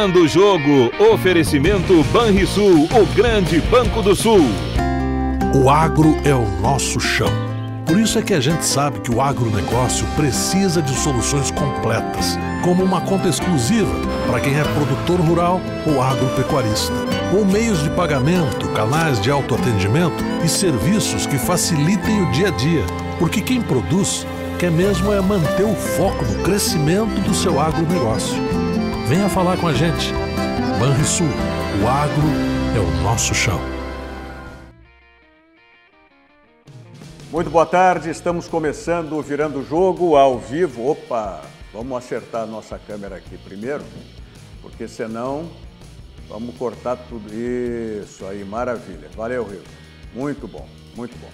Virando o Jogo, oferecimento Banrisul, o grande Banco do Sul. O agro é o nosso chão. Por isso é que a gente sabe que o agronegócio precisa de soluções completas, como uma conta exclusiva para quem é produtor rural ou agropecuarista, ou meios de pagamento, canais de autoatendimento e serviços que facilitem o dia a dia, porque quem produz quer mesmo é manter o foco no crescimento do seu agronegócio. Venha falar com a gente. Banrisul, o agro é o nosso chão. Muito boa tarde, estamos começando o Virando o Jogo ao vivo. Opa, vamos acertar a nossa câmera aqui primeiro, porque senão vamos cortar tudo. Isso aí, maravilha. Valeu, Rio. Muito bom, muito bom.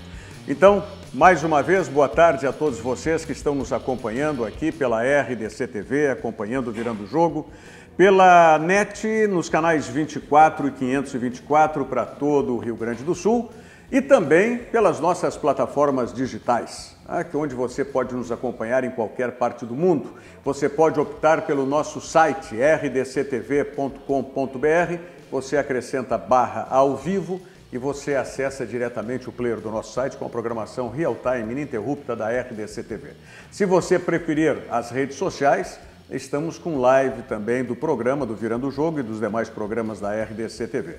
Então, mais uma vez, boa tarde a todos vocês que estão nos acompanhando aqui pela RDC TV, acompanhando o Virando o Jogo, pela NET, nos canais 24 e 524 para todo o Rio Grande do Sul, e também pelas nossas plataformas digitais, onde você pode nos acompanhar em qualquer parte do mundo. Você pode optar pelo nosso site rdctv.com.br, você acrescenta barra ao vivo e você acessa diretamente o player do nosso site com a programação real-time ininterrupta da RDC TV. Se você preferir as redes sociais, estamos com live também do programa do Virando o Jogo e dos demais programas da RDC TV,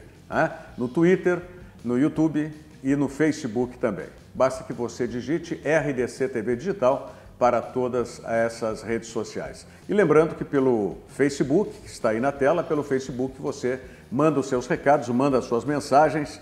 no Twitter, no YouTube e no Facebook também. Basta que você digite RDC TV Digital para todas essas redes sociais. E lembrando que pelo Facebook, que está aí na tela, pelo Facebook você manda os seus recados, manda as suas mensagens,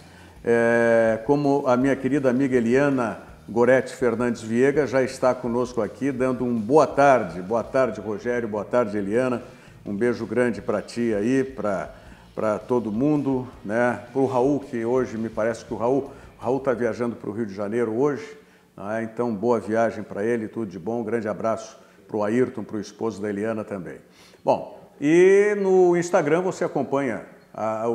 como a minha querida amiga Eliana Gorete Fernandes Viega já está conosco aqui, dando um boa tarde. Boa tarde, Rogério, boa tarde, Eliana. Um beijo grande para ti aí, para todo mundo, né? Para o Raul, que hoje me parece que o Raul está viajando para o Rio de Janeiro hoje, então boa viagem para ele, tudo de bom. Um grande abraço para o Ayrton, para o esposo da Eliana também. Bom, e no Instagram você acompanha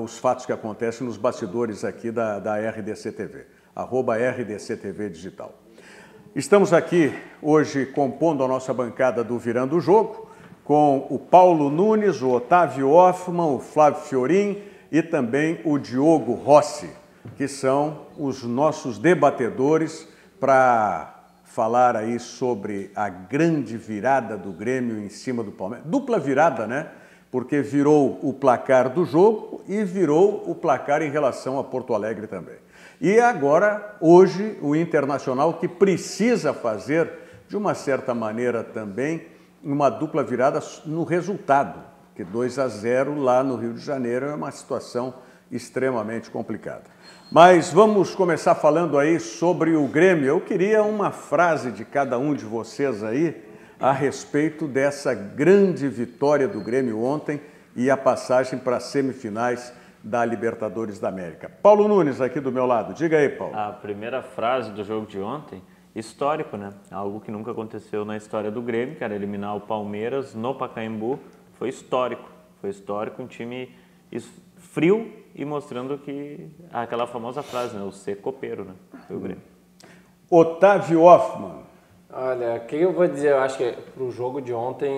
os fatos que acontecem nos bastidores aqui da RDC TV, @RDC TV Digital. Estamos aqui hoje compondo a nossa bancada do Virando o Jogo, com o Paulo Nunes, o Otávio Hoffmann, o Flávio Fiorin e também o Diogo Rossi, que são os nossos debatedores para falar aí sobre a grande virada do Grêmio em cima do Palmeiras. Dupla virada, né? Porque virou o placar do jogo e virou o placar em relação a Porto Alegre também. E agora, hoje, o Internacional que precisa fazer, de uma certa maneira também, uma dupla virada no resultado, porque 2-0 lá no Rio de Janeiro é uma situação extremamente complicada. Mas vamos começar falando aí sobre o Grêmio. Eu queria uma frase de cada um de vocês aí a respeito dessa grande vitória do Grêmio ontem e a passagem para as semifinais da Libertadores da América. Paulo Nunes, aqui do meu lado. Diga aí, Paulo. A primeira frase do jogo de ontem, histórico, né? Algo que nunca aconteceu na história do Grêmio, que era eliminar o Palmeiras no Pacaembu. Foi histórico. Foi histórico, um time frio e mostrando que aquela famosa frase, né? O ser copeiro, né? Foi o Grêmio. Otávio Hoffmann. Olha, o que eu vou dizer? Eu acho que para o jogo de ontem,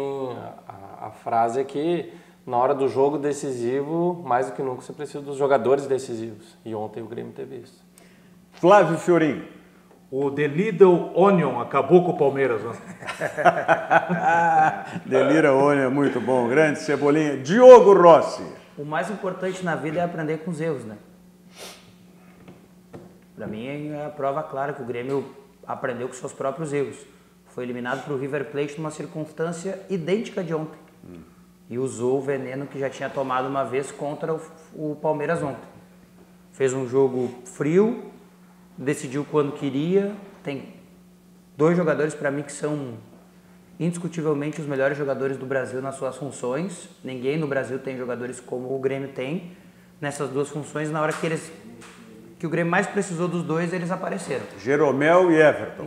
a frase é que na hora do jogo decisivo, mais do que nunca, você precisa dos jogadores decisivos. E ontem o Grêmio teve isso. Flávio Fiorin. O The Little Onion acabou com o Palmeiras, né? The Little Onion, muito bom. Grande Cebolinha. Diogo Rossi. O mais importante na vida é aprender com os erros, né? Para mim é a prova clara que o Grêmio aprendeu com seus próprios erros. Foi eliminado para o River Plate numa circunstância idêntica de ontem. E usou o veneno que já tinha tomado uma vez contra o Palmeiras ontem. Fez um jogo frio, decidiu quando queria. Tem dois jogadores para mim que são indiscutivelmente os melhores jogadores do Brasil nas suas funções. Ninguém no Brasil tem jogadores como o Grêmio tem nessas duas funções. Na hora que o Grêmio mais precisou dos dois, eles apareceram. Jeromel e Everton.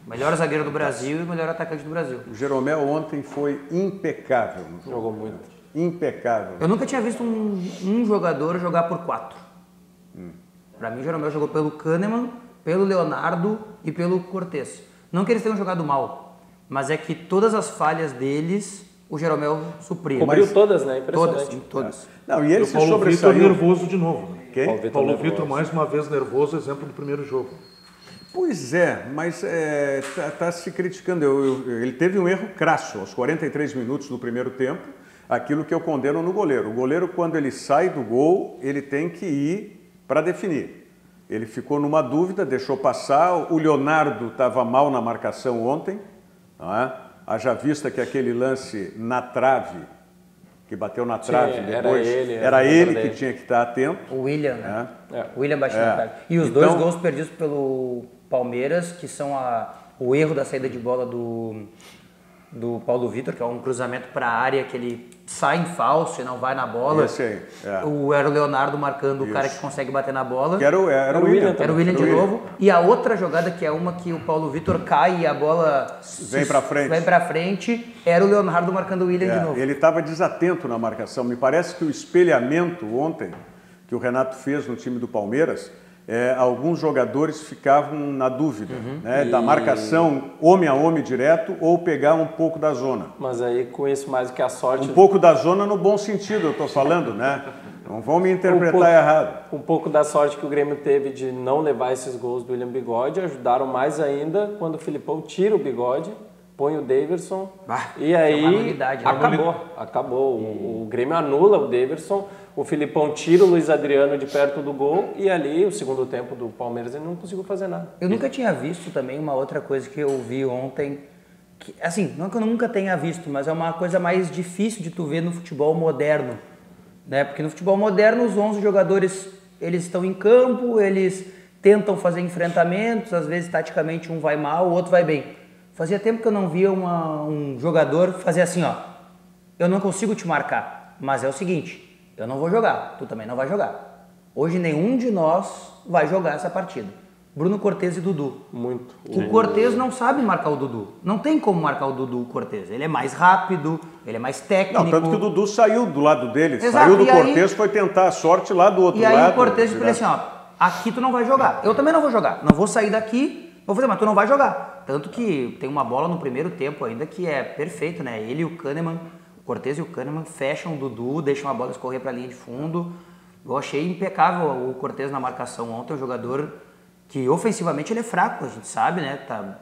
Melhor zagueiro do Brasil e melhor atacante do Brasil. O Jeromel ontem foi impecável no jogo. Jogou muito. Impecável. Eu nunca tinha visto um jogador jogar por 4. Para mim, o Jeromel jogou pelo Kahneman, pelo Leonardo e pelo Cortez. Não que eles tenham jogado mal, mas é que todas as falhas deles, o Jeromel supria. Cobriu todas, né? Todas, Impressionante. sim, todas. Não, e ele O se Paulo Vitor sobressaiu. nervoso de novo. Né? Quem? Paulo Vitor mais uma vez nervoso, exemplo do primeiro jogo. Pois é, mas tá se criticando. Ele teve um erro crasso aos 43 minutos do primeiro tempo, aquilo que eu condeno no goleiro. O goleiro, quando ele sai do gol, ele tem que ir para definir. Ele ficou numa dúvida, deixou passar. O Leonardo estava mal na marcação ontem, não é? Haja vista que aquele lance na trave, que bateu na trave depois, era ele que tinha que estar atento. O William, né? É. O William baixou na trave. E os dois gols perdidos pelo Palmeiras, que são o erro da saída de bola do Paulo Vitor, que é um cruzamento para a área que ele sai em falso e não vai na bola. Esse aí, Era o Leonardo marcando o cara que consegue bater na bola. Que era o William. Era o William de novo. E a outra jogada, que é uma que o Paulo Vitor cai e a bola vem para frente, era o Leonardo marcando o William de novo. Ele estava desatento na marcação. Me parece que o espelhamento ontem, que o Renato fez no time do Palmeiras, alguns jogadores ficavam na dúvida, né, da marcação homem a homem direto ou pegar um pouco da zona. Mas aí com isso mais do que a sorte... Um pouco da zona no bom sentido, eu estou falando, né? Não vão me interpretar errado. Um pouco da sorte que o Grêmio teve de não levar esses gols do William Bigode, ajudaram mais ainda quando o Filipão tira o Bigode, põe o Daverson, e aí acabou. O Grêmio anula o Daverson, o Filipão tira o Luiz Adriano de perto do gol e ali o segundo tempo do Palmeiras ele não conseguiu fazer nada. Eu nunca tinha visto também uma outra coisa que eu vi ontem, que, assim, não que eu nunca tenha visto, mas é uma coisa mais difícil de tu ver no futebol moderno, né? Porque no futebol moderno os 11 jogadores, eles estão em campo, eles tentam fazer enfrentamentos, às vezes taticamente um vai mal, o outro vai bem. Fazia tempo que eu não via um jogador fazer assim, ó, eu não consigo te marcar, mas é o seguinte, eu não vou jogar, tu também não vai jogar. Hoje nenhum de nós vai jogar essa partida. Bruno Cortez e Dudu. Muito. O Cortez não sabe marcar o Dudu. Não tem como marcar o Dudu, o Cortez. Ele é mais rápido, ele é mais técnico. Não, tanto que o Dudu saiu do lado dele. Exato, saiu do Cortez, foi tentar a sorte lá do outro lado. E aí o Cortez falou assim, ó, aqui tu não vai jogar. Eu também não vou jogar. Não vou sair daqui, vou fazer, mas tu não vai jogar. Tanto que tem uma bola no primeiro tempo ainda que é perfeito, né? Ele e o Kahneman, o Cortez e o Kahneman fecham o Dudu, deixam a bola escorrer para a linha de fundo. Eu achei impecável o Cortez na marcação ontem, o jogador que ofensivamente ele é fraco, a gente sabe, né?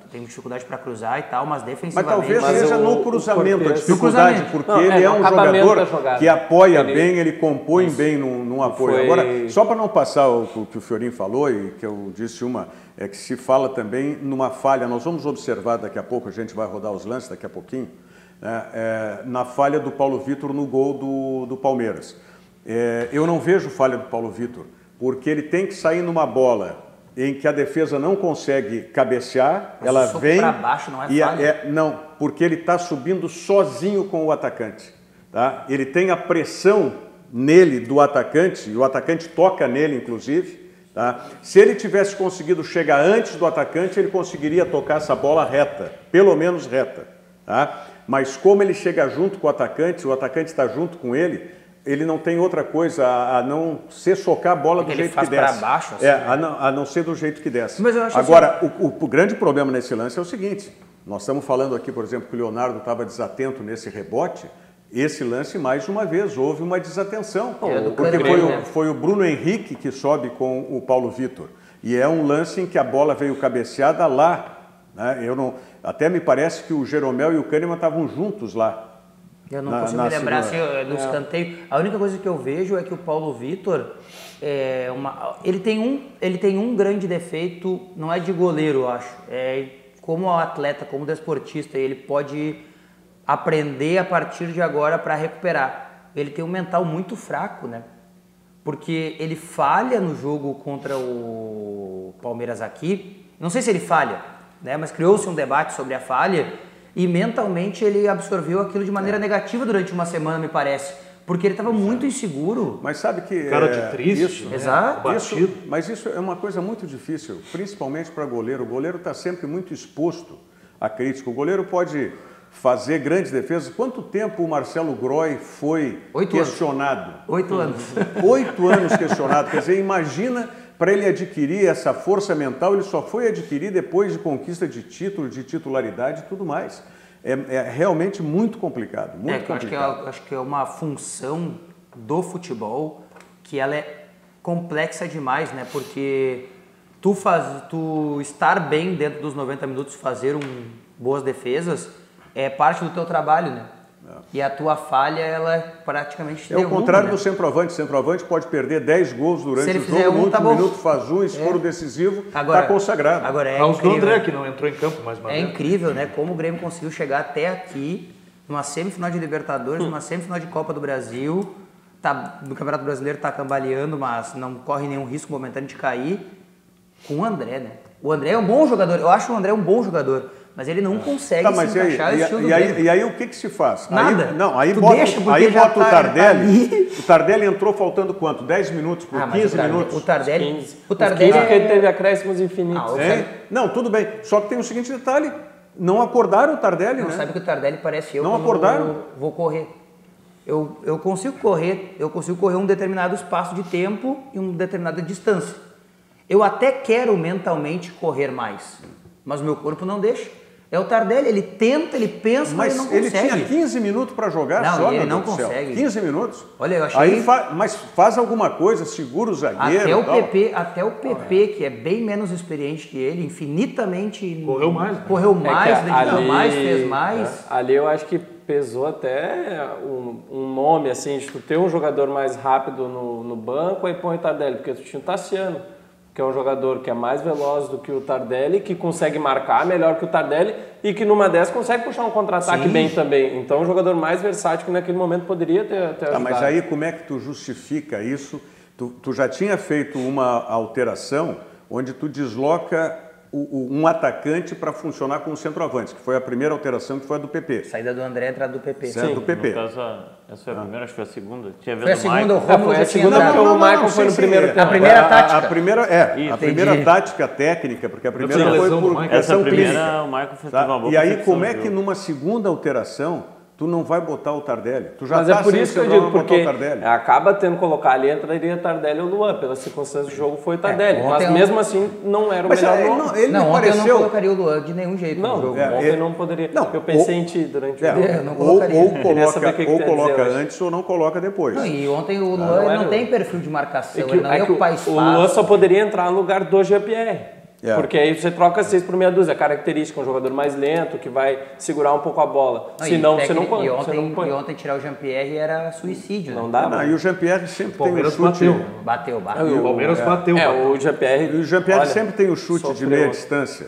Tem dificuldade para cruzar e tal, mas defensivamente... Mas talvez seja no cruzamento a dificuldade, porque não, ele é um jogador que apoia bem, ele compõe bem num apoio. Agora, só para não passar o que o Fiorinho falou e que eu disse é que se fala também numa falha, nós vamos observar daqui a pouco, a gente vai rodar os lances daqui a pouquinho, né, na falha do Paulo Vitor no gol do Palmeiras. Eu não vejo falha do Paulo Vitor, porque ele tem que sair numa bola em que a defesa não consegue cabecear, mas ela vem para baixo não é falha? Não, porque ele está subindo sozinho com o atacante. Tá? Ele tem a pressão nele do atacante, e o atacante toca nele, inclusive. Tá? Se ele tivesse conseguido chegar antes do atacante, ele conseguiria tocar essa bola reta, pelo menos reta. Tá? Mas como ele chega junto com o atacante está junto com ele não tem outra coisa a não ser socar a bola do jeito que desce. Para baixo, assim, a não ser do jeito que desce. Mas eu acho agora, assim, o grande problema nesse lance é o seguinte, nós estamos falando aqui, por exemplo, que o Leonardo estava desatento nesse rebote, esse lance, mais uma vez, houve uma desatenção. Porque foi o Bruno Henrique que sobe com o Paulo Vitor. E é um lance em que a bola veio cabeceada lá. Né? Até me parece que o Jeromel e o Kahneman estavam juntos lá. Eu não consigo me lembrar assim, no escanteio. A única coisa que eu vejo é que o Paulo Vitor, ele tem um grande defeito, não é de goleiro, eu acho. Como atleta, como desportista, ele pode aprender a partir de agora para recuperar. Ele tem um mental muito fraco, né? Porque ele falha no jogo contra o Palmeiras aqui. Não sei se ele falha, né? Mas criou-se um debate sobre a falha. E mentalmente ele absorveu aquilo de maneira negativa durante uma semana, me parece. Porque ele estava muito inseguro. Mas sabe que... Cara de triste. Isso, né? Exato. Mas isso é uma coisa muito difícil, principalmente para goleiro. O goleiro está sempre muito exposto à crítica. O goleiro pode fazer grandes defesas. Quanto tempo o Marcelo Groy foi questionado? 8 anos. 8 anos questionado. Quer dizer, imagina... Para ele adquirir essa força mental, ele só foi adquirir depois de conquista de título, de titularidade e tudo mais. é realmente muito complicado, muito complicado. Acho que é uma função do futebol que ela é complexa demais, né? Porque tu estar bem dentro dos 90 minutos, fazer boas defesas, é parte do teu trabalho, né? E a tua falha, ela praticamente te derruba, o contrário, né? do centroavante. O centroavante pode perder 10 gols durante o jogo, no último minuto faz um, e se for o decisivo, está consagrado. Agora é o incrível. André, que não entrou em campo mais uma vez. É incrível, né? Como o Grêmio conseguiu chegar até aqui, numa semifinal de Libertadores, numa semifinal de Copa do Brasil, no Campeonato Brasileiro está cambaleando, mas não corre nenhum risco momentâneo de cair, com o André, né? O André é um bom jogador, eu acho o André um bom jogador, mas ele não consegue se encaixar no estilo do Grêmio. E aí o que se faz? Nada. Aí bota o Tardelli. O Tardelli entrou faltando quanto? 10 minutos, 15 minutos? O Tardelli... Porque ele teve acréscimos infinitos. Não, tudo bem. Só que tem o seguinte detalhe, não acordaram o Tardelli, né? Sabe que o Tardelli parece eu não acordaram? Vou correr. Eu consigo correr um determinado espaço de tempo e uma determinada distância. Eu até quero mentalmente correr mais, mas o meu corpo não deixa. É o Tardelli, ele tenta, ele pensa, mas ele não consegue. Ele tinha 15 minutos para jogar não, só, ele não Deus consegue. 15 minutos? Olha, eu achei... Mas faz alguma coisa, segura o zagueiro Até o PP, que é bem menos experiente que ele, infinitamente... Correu mais. Né? Correu mais, dedicou mais, fez mais. Ali eu acho que pesou até um nome, assim, de tu ter um jogador mais rápido no banco, aí põe o Tardelli, porque tu tinha o Tassiano, que é um jogador que é mais veloz do que o Tardelli, que consegue marcar melhor que o Tardelli e que numa dessas consegue puxar um contra-ataque bem também. Então, um jogador mais versátil que naquele momento poderia ter ajudado. Mas aí como é que tu justifica isso? Tu já tinha feito uma alteração onde tu desloca um atacante para funcionar como centroavante, que foi a primeira alteração, que foi a do PP. Saída do André, entrada do PP. Sim, do PP. No caso, essa foi a primeira, acho que foi a segunda. Foi a segunda, o Romulo já tinha entrado. O Michael foi no primeiro tempo. A primeira tática. A primeira tática técnica, porque a primeira foi por questão clínica. O Michael fez uma boa. E aí, como é que numa segunda alteração tu não vai botar o Tardelli? Tu já mas é por isso que eu digo, porque acaba tendo que colocar ali, entraria Tardelli ou Luan, pelas circunstâncias do jogo foi Tardelli, mas mesmo assim não era o melhor nome. Ele não, ontem eu não colocaria o Luan de nenhum jeito no jogo. Ontem não poderia. Eu pensei em ti durante o jogo. Eu não colocaria. Ou coloca antes ou não coloca depois. Não, e ontem o Luan não tem perfil de marcação, ele não ia ocupar espaço. O Luan só poderia entrar no lugar do Jean-Pierre. Porque aí você troca 6 por meia dúzia, característica, um jogador mais lento, que vai segurar um pouco a bola. Senão você não põe. E ontem tirar o Jean-Pierre era suicídio. Não dá. E o Jean-Pierre sempre tem o chute. Bateu. O Palmeiras bateu. O Jean-Pierre sempre tem o chute de meia distância.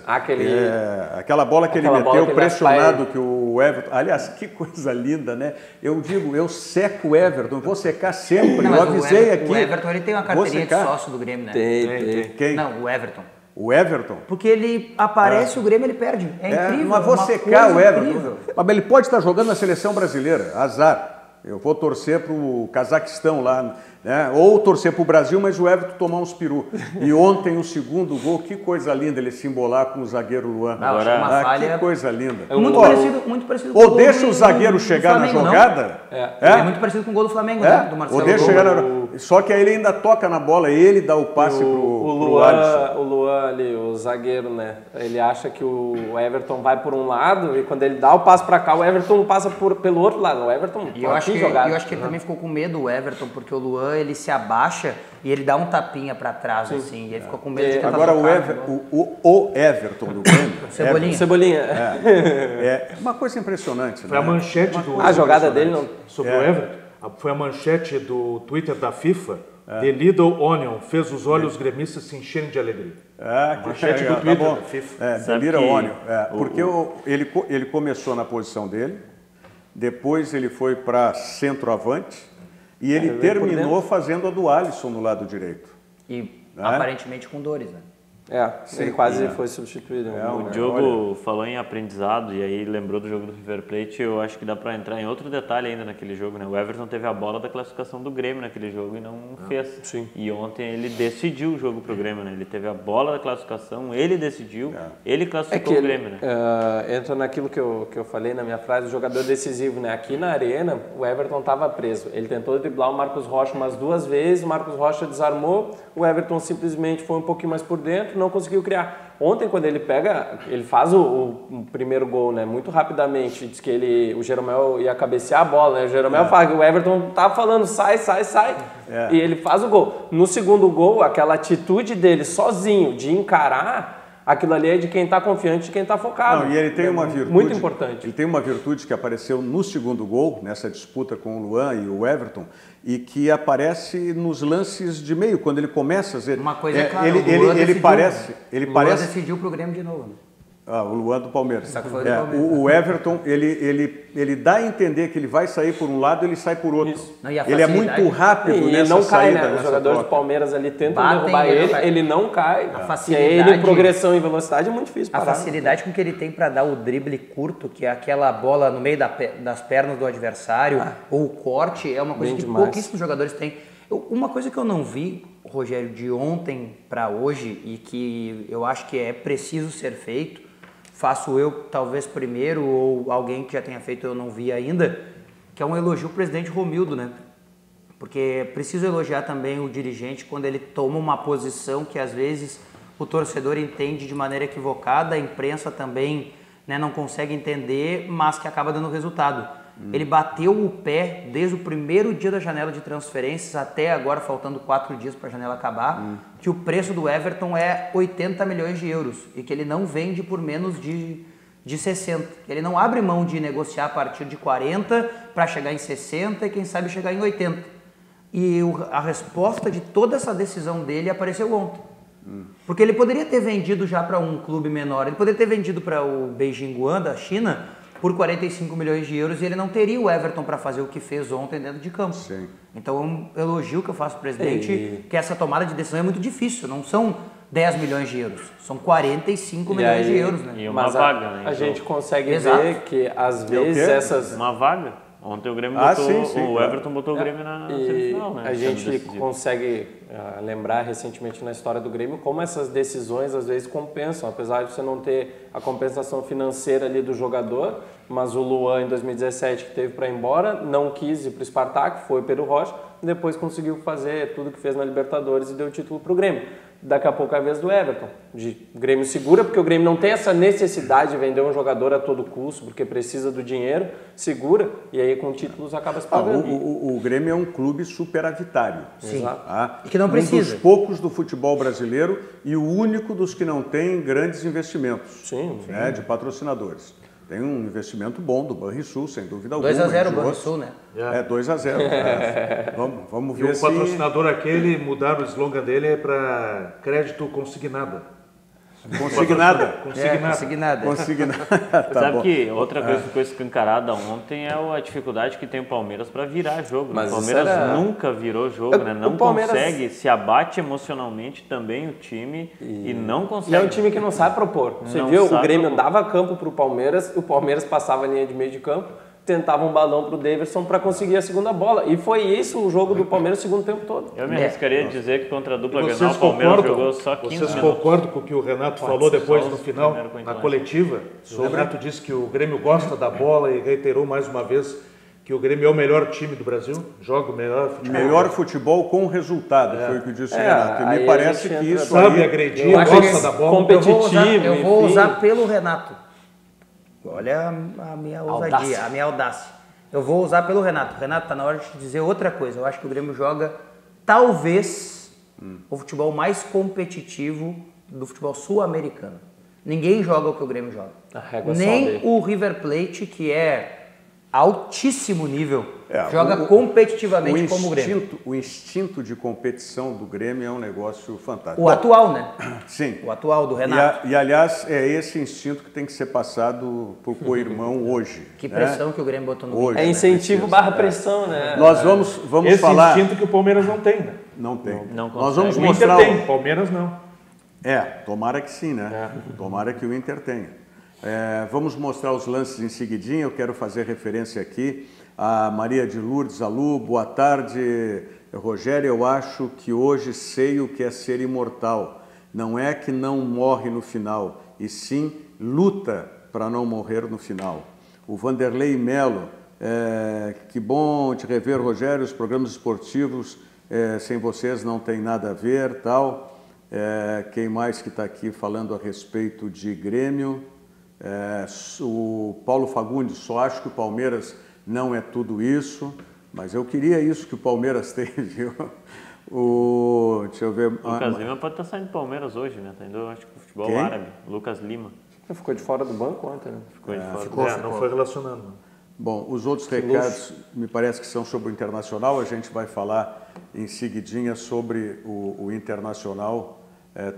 Aquela bola que ele meteu pressionado que o Everton... Aliás, que coisa linda, né? Eu digo, eu seco o Everton, vou secar sempre. Eu avisei aqui. O Everton ele tem uma carteirinha de sócio do Grêmio, né? Tem. Quem? Não, o Everton. O Everton? Porque ele aparece, o Grêmio ele perde. É incrível. Mas vou secar o Everton. Mas ele pode estar jogando na seleção brasileira, azar. Eu vou torcer para o Cazaquistão lá, né? Ou torcer para o Brasil, mas o Everton tomar uns peru. E ontem o segundo gol, que coisa linda ele se embolar com o zagueiro Luan. Que coisa linda. Muito parecido com o ou gol deixa o zagueiro chegar na jogada. É muito parecido com o gol do Flamengo, né? Do Marcelo. Ou deixa chegar Só que aí ele ainda toca na bola, ele dá o passe pro Alisson. O Luan ali, o zagueiro, né? Ele acha que o Everton vai por um lado e quando ele dá o passe para cá, o Everton passa pelo outro lado. O Everton eu acho que ele também ficou com medo, o Everton, porque o Luan ele se abaixa e ele dá um tapinha para trás, assim, e ele ficou com medo de tentar agora o Everton do Grêmio. Cebolinha. É uma coisa impressionante. Foi a manchete do... A jogada dele não... Sobre o Everton, foi a manchete do Twitter da FIFA. The Little Onion fez os olhos gremistas se encherem de alegria. Manchete do Twitter da FIFA. The Little Onion. Porque ele começou na posição dele, depois ele foi para centroavante e ele terminou fazendo a do Alisson no lado direito. E aparentemente com dores, né? Ele quase foi substituído. O Diogo falou em aprendizado e aí lembrou do jogo do River Plate. Eu acho que dá para entrar em outro detalhe ainda naquele jogo, né? O Everton teve a bola da classificação do Grêmio naquele jogo e não fez. Sim. E ontem ele decidiu o jogo pro Grêmio, né? Ele teve a bola da classificação, ele decidiu, ele classificou o Grêmio, né? Entra naquilo que eu falei na minha frase, o jogador decisivo, né? Aqui na arena, o Everton estava preso. Ele tentou driblar o Marcos Rocha umas 2 vezes, o Marcos Rocha desarmou, o Everton simplesmente foi um pouquinho mais por dentro, não conseguiu criar. Ontem, quando ele pega, ele faz o primeiro gol, né, muito rapidamente, diz que o Jeromel ia cabecear a bola, né, o Jeromel fala que o Everton tava falando, sai, e ele faz o gol. No segundo gol, aquela atitude dele sozinho, de encarar, aquilo ali é de quem está confiante, de quem está focado. Não, e ele tem uma virtude muito importante. Ele tem uma virtude que apareceu no segundo gol, nessa disputa com o Luan e o Everton, e que aparece nos lances de meio, quando ele começa a dizer... Uma coisa é clara, ele parece... Luan decidiu pro Grêmio de novo, né? O Luan do Palmeiras. Só que foi do Palmeiras. O Everton, ele dá a entender que ele vai sair por um lado, ele sai por outro. Não, e a ele é muito rápido e nessa não cai, saída, né? Os jogadores do Palmeiras ali tentam derrubar ele não cai. A E facilidade, aí, ele, progressão e velocidade, é muito difícil parar. A facilidade com que ele tem para dar o drible curto, que é aquela bola no meio das pernas do adversário, ou o corte, é uma coisa que pouquíssimos jogadores têm. Uma coisa que eu não vi, Rogério, de ontem para hoje, e que eu acho que é preciso ser feito, faço eu talvez primeiro, ou alguém que já tenha feito eu não vi ainda, que é um elogio ao presidente Romildo, né? Porque preciso elogiar também o dirigente quando ele toma uma posição que às vezes o torcedor entende de maneira equivocada, a imprensa também, né, não consegue entender, mas que acaba dando resultado. Ele bateu o pé desde o primeiro dia da janela de transferências até agora, faltando 4 dias para a janela acabar, que o preço do Everton é 80 milhões de euros e que ele não vende por menos de 60. Ele não abre mão de negociar a partir de 40 para chegar em 60 e quem sabe chegar em 80. E a resposta de toda essa decisão dele apareceu ontem. Porque ele poderia ter vendido já para um clube menor, ele poderia ter vendido para o Beijing Guan da China por 45 milhões de euros e ele não teria o Everton para fazer o que fez ontem dentro de campo. Sim. Então é um elogio que eu faço ao presidente, que essa tomada de decisão é muito difícil, não são 10 milhões de euros, são 45 milhões de euros. Né? E uma vaga, né? A gente consegue ver que às vezes essas... Uma vaga. Ontem o Grêmio botou, o Everton botou o Grêmio na semifinal, né? A gente consegue lembrar recentemente na história do Grêmio como essas decisões às vezes compensam, apesar de você não ter a compensação financeira ali do jogador, mas o Luan em 2017 que teve para ir embora, não quis ir para o Spartak, foi pelo Rocha, depois conseguiu fazer tudo que fez na Libertadores e deu o título para o Grêmio. Daqui a pouco é a vez do Everton, de Grêmio segura, porque o Grêmio não tem essa necessidade de vender um jogador a todo custo, porque precisa do dinheiro, segura, e aí com títulos acaba se pagando. O Grêmio é um clube superavitário. Sim. E que não precisa. Um dos poucos do futebol brasileiro e o único dos que não tem grandes investimentos. Sim. Né, de patrocinadores. Tem um investimento bom do Banrisul, sem dúvida alguma. 2-0 o Banrisul, né? 2-0. Vamos ver o se... patrocinador aquele, mudaram o slogan dele para crédito consignado. Consignada. Consignada. Tá Sabe bom. que outra coisa que ficou escancarada ontem é a dificuldade que tem o Palmeiras para virar jogo. Mas o Palmeiras nunca virou jogo, né? Não consegue, se abate emocionalmente também o time e não consegue. E é um time que não sabe propor. Você viu? O Grêmio dava campo para o Palmeiras passava a linha de meio de campo, tentava um balão para o Davidson para conseguir a segunda bola. E foi isso o jogo do Palmeiras o segundo tempo todo. Eu me arriscaria a dizer que contra a dupla Grenal o Palmeiras jogou só 15 Vocês minutos. concordam com o que o Renato falou depois no final, na coletiva? O Renato disse que o Grêmio gosta da bola e reiterou mais uma vez que o Grêmio é o melhor time do Brasil, joga o melhor futebol. Melhor futebol com resultado, foi o que disse o Renato. E me parece que isso sabe aí... agredir, gosta da bola. Competitivo, Eu vou usar pelo Renato. Olha a minha ousadia, a minha audácia. Eu vou usar pelo Renato. Renato, tá na hora de te dizer outra coisa. Eu acho que o Grêmio joga, talvez, o futebol mais competitivo do futebol sul-americano. Ninguém joga o que o Grêmio joga. Nem o River Plate, que é altíssimo nível, joga competitivamente como o Grêmio. O instinto de competição do Grêmio é um negócio fantástico. O atual, né? Sim. O atual do Renato. E aliás, é esse instinto que tem que ser passado por co-irmão hoje. Que pressão que o Grêmio botou no hoje. É incentivo barra pressão, né? Nós vamos esse falar... instinto que o Palmeiras não tem, né? Não tem. Não Nós vamos O mostrar... Inter tem, o Palmeiras não. Tomara que sim, né? Tomara que o Inter tenha. Vamos mostrar os lances em seguidinho. Eu quero fazer referência aqui a Maria de Lourdes Alu. Boa tarde, Rogério. Eu acho que hoje sei o que é ser imortal. Não é que não morre no final, e sim luta para não morrer no final. O Vanderlei Melo. Que bom te rever, Rogério. Os programas esportivos sem vocês não tem nada a ver, tal. Quem mais que está aqui falando a respeito de Grêmio? O Paulo Fagundes, só acho que o Palmeiras não é tudo isso, mas eu queria isso que o Palmeiras tem, viu? Deixa eu ver. Lucas Lima pode estar saindo do Palmeiras hoje, né? Tá indo, acho que futebol Quem? árabe. Lucas Lima. Ficou de fora do banco ontem, né? Ficou de fora. Não foi relacionado. Bom, os outros recados me parece que são sobre o Internacional. A gente vai falar em seguidinha sobre o Internacional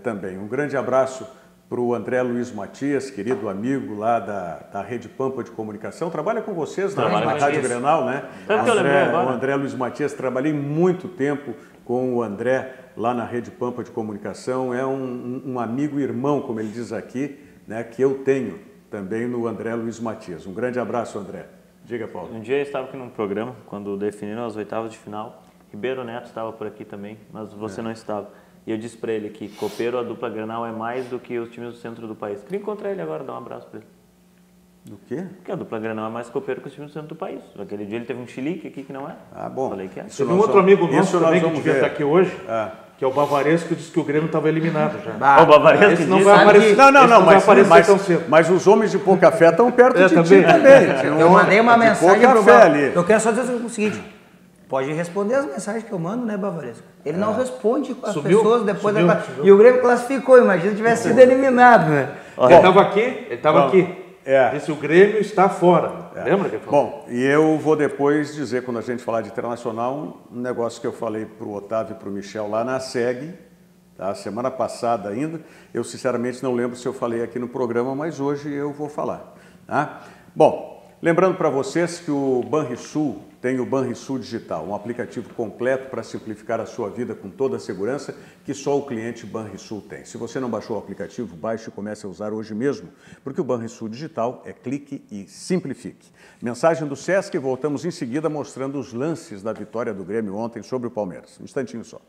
também. Um grande abraço para o André Luiz Matias, querido amigo lá da Rede Pampa de Comunicação. Trabalha com vocês na Rádio Grenal, né? O André Luiz Matias, trabalhei muito tempo com o André lá na Rede Pampa de Comunicação. É um amigo irmão, como ele diz aqui, né, que eu tenho também no André Luiz Matias. Um grande abraço, André. Diga, Paulo. Um dia eu estava aqui num programa, quando definiram as oitavas de final. Ribeiro Neto estava por aqui também, mas você não estava. E eu disse para ele que copeiro, a dupla Grenal, é mais do que os times do centro do país. Queria encontrar ele agora, dar um abraço para ele. Do quê? Porque a dupla Grenal é mais copeiro que os times do centro do país. Aquele dia ele teve um chilique aqui que não é. Ah, bom. Falei que é. Teve um outro amigo nosso também que devia estar aqui hoje, que é o Bavaresco, que disse que o Grêmio estava eliminado já. O Bavaresco Esse não vai aparecer. Mas os homens de pouca fé estão perto de ti também. Eu mandei uma mensagem pouca fé ali. Eu quero só dizer o seguinte. Pode responder as mensagens que eu mando, né, Bavaresco? Ele não responde com as pessoas depois da... E o Grêmio classificou, imagina se tivesse sido eliminado, né? Ele estava aqui. Disse o Grêmio está fora. Lembra que ele falou? Bom, e eu vou depois dizer, quando a gente falar de Internacional, um negócio que eu falei para o Otávio e para o Michel lá na SEG, tá? Semana passada ainda. Eu, sinceramente, não lembro se eu falei aqui no programa, mas hoje eu vou falar. Tá? Bom, lembrando para vocês que o Banrisul tem o Banrisul Digital, um aplicativo completo para simplificar a sua vida com toda a segurança que só o cliente Banrisul tem. Se você não baixou o aplicativo, baixe e comece a usar hoje mesmo, porque o Banrisul Digital é clique e simplifique. Mensagem do Sesc, voltamos em seguida mostrando os lances da vitória do Grêmio ontem sobre o Palmeiras. Um instantinho só.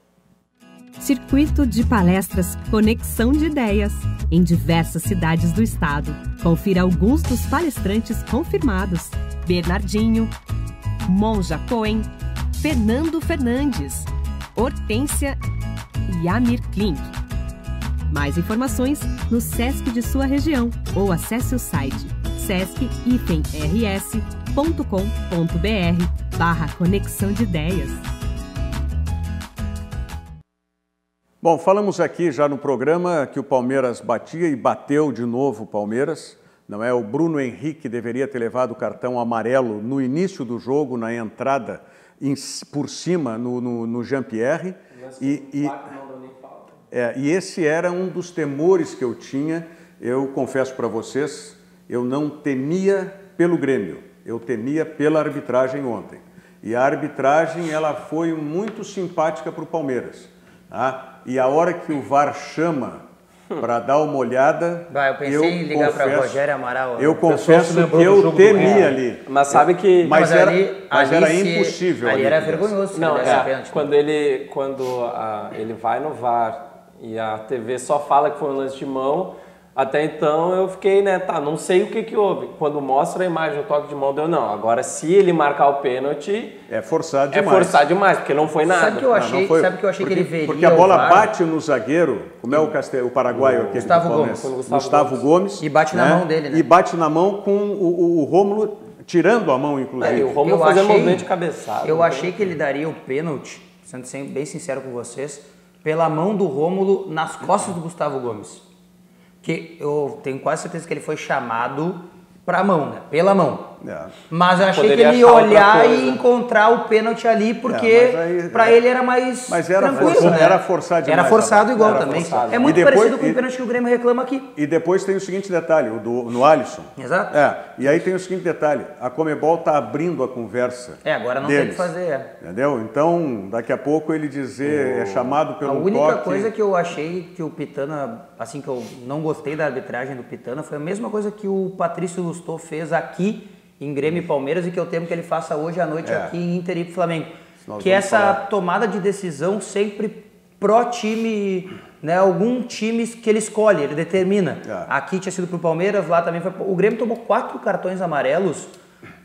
Circuito de palestras Conexão de Ideias, em diversas cidades do estado. Confira alguns dos palestrantes confirmados. Bernardinho, Monja Cohen, Fernando Fernandes, Hortência e Amir Klink. Mais informações no Sesc de sua região ou acesse o site sesc-rs.com.br/conexão de ideias. Bom, falamos aqui já no programa que o Palmeiras batia e bateu de novo o Palmeiras. Não é? O Bruno Henrique deveria ter levado o cartão amarelo no início do jogo, na entrada por cima no Jean-Pierre. E esse era um dos temores que eu tinha. Eu confesso para vocês, eu não temia pelo Grêmio, eu temia pela arbitragem ontem. E a arbitragem ela foi muito simpática para o Palmeiras. Tá? E a hora que o VAR chama para dar uma olhada, eu pensei em ligar para Rogério Amaral. Eu confesso que eu temia ali. Mas sabe que... Mas era impossível. Ali era vergonhoso. Não, quando ele vai no VAR e a TV só fala que foi um lance de mão, até então eu fiquei, não sei o que houve. Quando mostra a imagem do toque de mão, deu não. Agora, se ele marcar o pênalti... É forçado demais. É forçado demais, porque não foi nada. Sabe o que eu achei? Que ele veria? Porque a bola bate no zagueiro, como é o paraguaio aqui. Gustavo Gomes. E bate na mão dele, né? E bate na mão com o Rômulo tirando a mão, inclusive. O Rômulo fazendo movimento de cabeçada. Eu achei que ele daria o pênalti, sendo bem sincero com vocês, pela mão do Rômulo nas costas do Gustavo Gomes. Que eu tenho quase certeza que ele foi chamado para a mão, né? Pela mão. Mas eu achei que ele ia olhar e encontrar o pênalti ali, porque para ele era mais tranquilo, né? Era forçado demais. Era forçado igual também. É muito parecido com o pênalti que o Grêmio reclama aqui. E depois tem o seguinte detalhe, no Alisson. Exato. E aí tem o seguinte detalhe, a Conmebol está abrindo a conversa agora não deles, tem o que fazer. Entendeu? Então, daqui a pouco ele é chamado pelo toque. A única coisa que eu achei que o Pitana, assim, que eu não gostei da arbitragem do Pitana, foi a mesma coisa que o Patrício Lustô fez aqui em Grêmio e Palmeiras e que eu temo que ele faça hoje à noite aqui em Inter e Flamengo. Que essa tomada de decisão sempre pró-time, né? Algum time que ele escolhe, ele determina. Aqui tinha sido pro Palmeiras, lá também foi. O Grêmio tomou 4 cartões amarelos